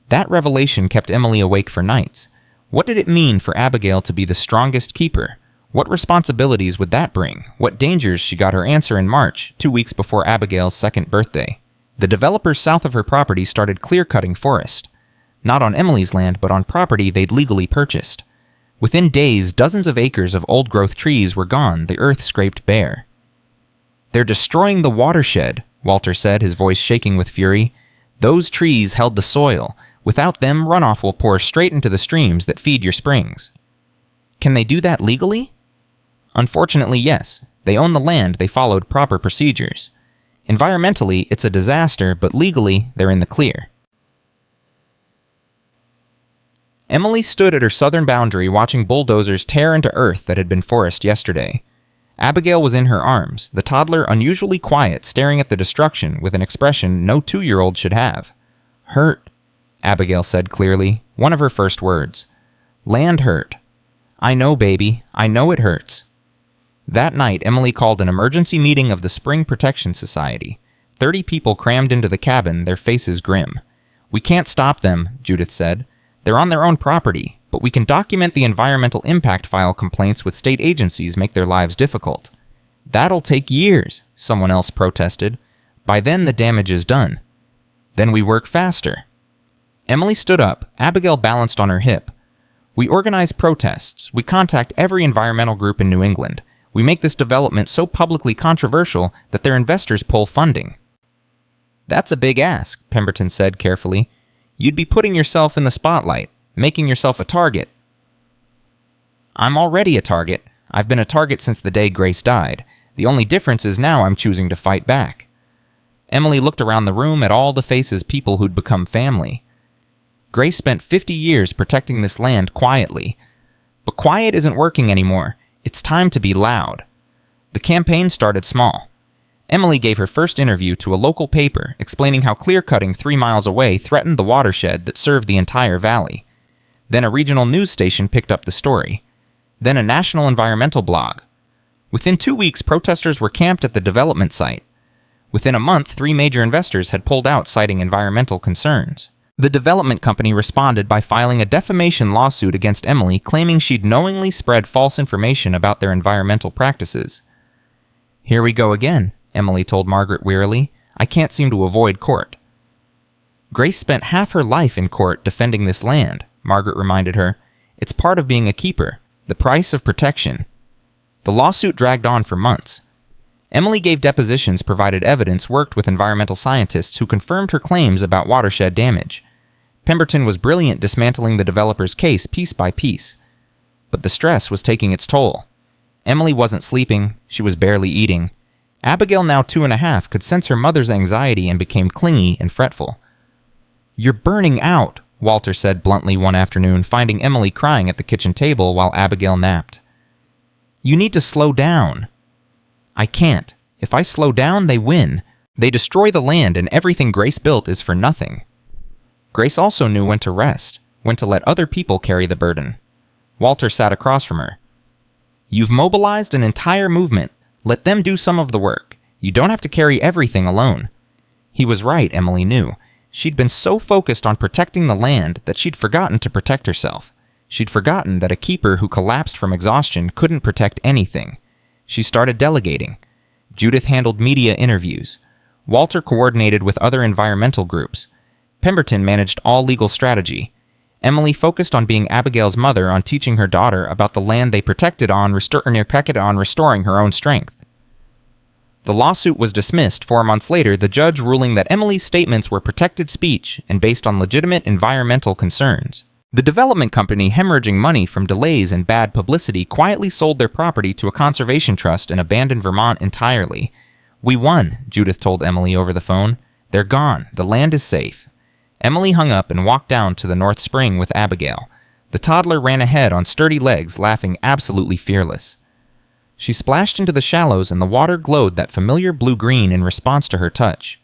That revelation kept Emily awake for nights. What did it mean for Abigail to be the strongest Keeper? What responsibilities would that bring? What dangers? She got her answer in March, 2 weeks before Abigail's 2nd birthday. The developers south of her property started clear-cutting forest. Not on Emily's land, but on property they'd legally purchased. Within days, dozens of acres of old-growth trees were gone, the earth scraped bare. "They're destroying the watershed," Walter said, his voice shaking with fury. "Those trees held the soil. Without them, runoff will pour straight into the streams that feed your springs." "Can they do that legally?" "Unfortunately, yes. They own the land, they followed proper procedures. Environmentally, it's a disaster, but legally, they're in the clear." Emily stood at her southern boundary watching bulldozers tear into earth that had been forest yesterday. Abigail was in her arms, the toddler unusually quiet, staring at the destruction with an expression no 2-year-old should have. "Hurt," Abigail said clearly, one of her first words. "Land hurt. I know, baby. I know it hurts." That night, Emily called an emergency meeting of the Spring Protection Society. 30 people crammed into the cabin, their faces grim. "We can't stop them," Judith said. "They're on their own property, but we can document the environmental impact file complaints with state agencies make their lives difficult." "That'll take years," someone else protested. "By then the damage is done." "Then we work faster." Emily stood up, Abigail balanced on her hip. "We organize protests. We contact every environmental group in New England. We make this development so publicly controversial that their investors pull funding." "That's a big ask," Pemberton said carefully. "You'd be putting yourself in the spotlight, making yourself a target." "I'm already a target. I've been a target since the day Grace died. The only difference is now I'm choosing to fight back." Emily looked around the room at all the faces people who'd become family. Grace spent 50 years protecting this land quietly. But quiet isn't working anymore. It's time to be loud. The campaign started small. Emily gave her first interview to a local paper explaining how clear-cutting 3 miles away threatened the watershed that served the entire valley. Then a regional news station picked up the story. Then a national environmental blog. Within 2 weeks, protesters were camped at the development site. Within a month, 3 major investors had pulled out citing environmental concerns. The development company responded by filing a defamation lawsuit against Emily, claiming she'd knowingly spread false information about their environmental practices. "Here we go again," Emily told Margaret wearily. "I can't seem to avoid court." "Grace spent half her life in court defending this land," Margaret reminded her. "It's part of being a keeper, the price of protection." The lawsuit dragged on for months. Emily gave depositions, provided evidence, worked with environmental scientists who confirmed her claims about watershed damage. Pemberton was brilliant dismantling the developer's case piece by piece. But the stress was taking its toll. Emily wasn't sleeping, she was barely eating. Abigail, now 2.5, could sense her mother's anxiety and became clingy and fretful. "You're burning out," Walter said bluntly one afternoon, finding Emily crying at the kitchen table while Abigail napped. "You need to slow down." "I can't. If I slow down, they win. They destroy the land and everything Grace built is for nothing." Grace also knew when to rest, when to let other people carry the burden. Walter sat across from her. "You've mobilized an entire movement. Let them do some of the work. You don't have to carry everything alone." He was right, Emily knew. She'd been so focused on protecting the land that she'd forgotten to protect herself. She'd forgotten that a keeper who collapsed from exhaustion couldn't protect anything. She started delegating. Judith handled media interviews. Walter coordinated with other environmental groups. Pemberton managed all legal strategy. Emily focused on being Abigail's mother, on teaching her daughter about the land they protected, on restoring her own strength. The lawsuit was dismissed 4 months later, the judge ruling that Emily's statements were protected speech and based on legitimate environmental concerns. The development company, hemorrhaging money from delays and bad publicity, quietly sold their property to a conservation trust and abandoned Vermont entirely. "We won," Judith told Emily over the phone. "They're gone. The land is safe." Emily hung up and walked down to the North Spring with Abigail. The toddler ran ahead on sturdy legs, laughing absolutely fearless. She splashed into the shallows and the water glowed that familiar blue-green in response to her touch.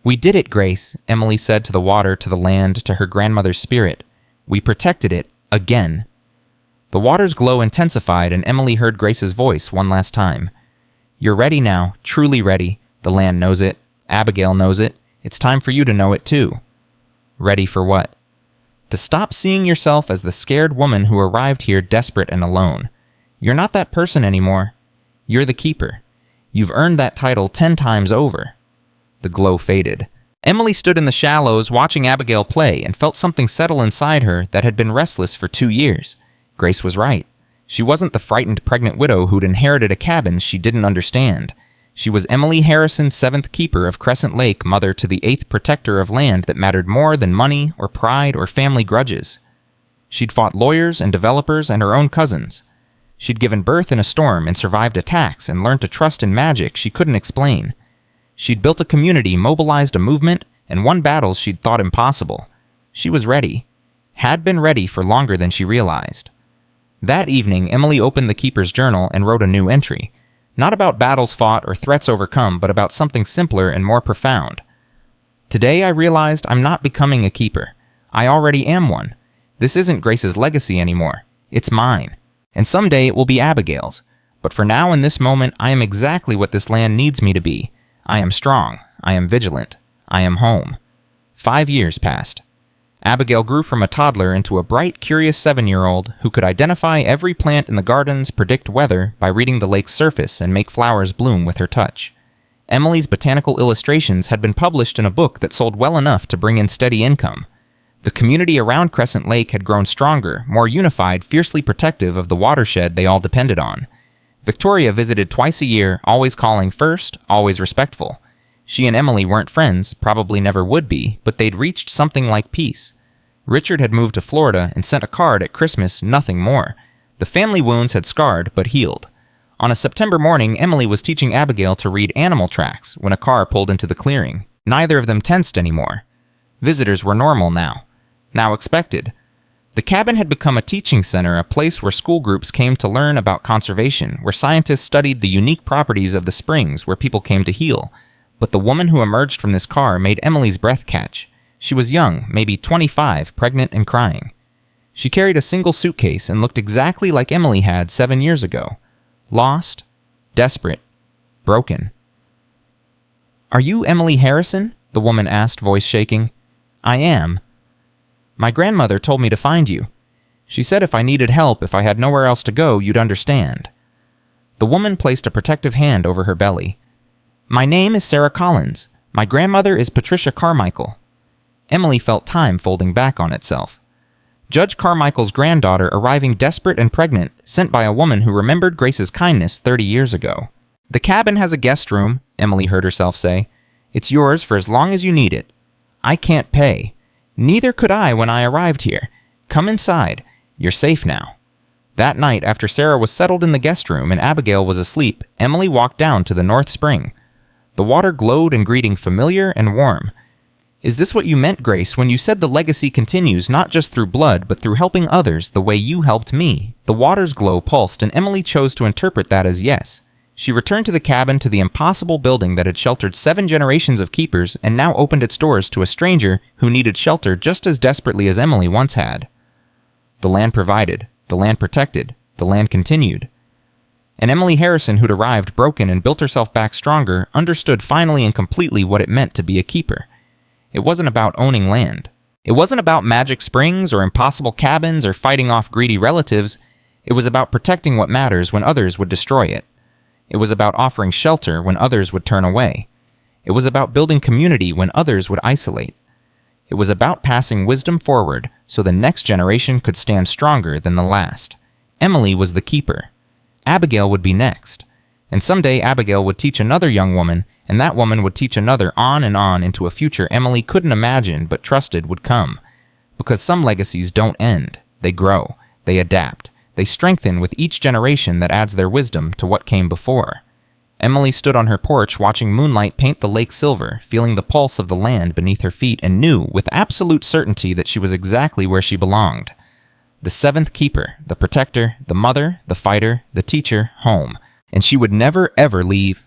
"We did it, Grace," Emily said to the water, to the land, to her grandmother's spirit. "We protected it, again." The water's glow intensified and Emily heard Grace's voice one last time. "You're ready now, truly ready. The land knows it. Abigail knows it. It's time for you to know it too." Ready for what? To stop seeing yourself as the scared woman who arrived here desperate and alone. You're not that person anymore. You're the keeper. You've earned that title 10 times over. The glow faded. Emily stood in the shallows watching Abigail play and felt something settle inside her that had been restless for 2 years. Grace was right. She wasn't the frightened pregnant widow who'd inherited a cabin she didn't understand. She was Emily Harrison, 7th keeper of Crescent Lake, mother to the 8th protector of land that mattered more than money or pride or family grudges. She'd fought lawyers and developers and her own cousins. She'd given birth in a storm and survived attacks and learned to trust in magic she couldn't explain. She'd built a community, mobilized a movement, and won battles she'd thought impossible. She was ready. Had been ready for longer than she realized. That evening, Emily opened the keeper's journal and wrote a new entry. Not about battles fought or threats overcome, but about something simpler and more profound. "Today I realized I'm not becoming a keeper. I already am one. This isn't Grace's legacy anymore. It's mine. And someday it will be Abigail's. But for now, in this moment, I am exactly what this land needs me to be. I am strong. I am vigilant. I am home." 5 years passed. Abigail grew from a toddler into a bright, curious 7-year-old who could identify every plant in the gardens, predict weather by reading the lake's surface, and make flowers bloom with her touch. Emily's botanical illustrations had been published in a book that sold well enough to bring in steady income. The community around Crescent Lake had grown stronger, more unified, fiercely protective of the watershed they all depended on. Victoria visited twice a year, always calling first, always respectful. She and Emily weren't friends, probably never would be, but they'd reached something like peace. Richard had moved to Florida and sent a card at Christmas, nothing more. The family wounds had scarred, but healed. On a September morning, Emily was teaching Abigail to read animal tracks when a car pulled into the clearing. Neither of them tensed anymore. Visitors were normal now. now expected. The cabin had become a teaching center, a place where school groups came to learn about conservation, where scientists studied the unique properties of the springs, where people came to heal. But the woman who emerged from this car made Emily's breath catch. She was young, maybe 25, pregnant and crying. She carried a single suitcase and looked exactly like Emily had 7 years ago. Lost, desperate, broken. "Are you Emily Harrison?" the woman asked, voice shaking. "I am. My grandmother told me to find you. She said if I needed help, if I had nowhere else to go, you'd understand." The woman placed a protective hand over her belly. "My name is Sarah Collins. My grandmother is Patricia Carmichael." Emily felt time folding back on itself. Judge Carmichael's granddaughter arriving desperate and pregnant, sent by a woman who remembered Grace's kindness 30 years ago. "The cabin has a guest room," Emily heard herself say. "It's yours for as long as you need it. I can't pay. Neither could I when I arrived here. Come inside. You're safe now." That night, after Sarah was settled in the guest room and Abigail was asleep, Emily walked down to the North Spring. The water glowed in greeting, familiar and warm. "Is this what you meant, Grace, when you said the legacy continues not just through blood, but through helping others the way you helped me?" The water's glow pulsed, and Emily chose to interpret that as yes. She returned to the cabin, to the impossible building that had sheltered 7 generations of keepers, and now opened its doors to a stranger who needed shelter just as desperately as Emily once had. The land provided, the land protected, the land continued. And Emily Harrison, who'd arrived broken and built herself back stronger, understood finally and completely what it meant to be a keeper. It wasn't about owning land. It wasn't about magic springs or impossible cabins or fighting off greedy relatives. It was about protecting what matters when others would destroy it. It was about offering shelter when others would turn away. It was about building community when others would isolate. It was about passing wisdom forward so the next generation could stand stronger than the last. Emily was the keeper. Abigail would be next. And someday Abigail would teach another young woman, and that woman would teach another, on and on into a future Emily couldn't imagine but trusted would come. Because some legacies don't end. They grow. They adapt. They strengthen with each generation that adds their wisdom to what came before. Emily stood on her porch watching moonlight paint the lake silver, feeling the pulse of the land beneath her feet, and knew with absolute certainty that she was exactly where she belonged. The 7th keeper, the protector, the mother, the fighter, the teacher, home. And she would never ever leave.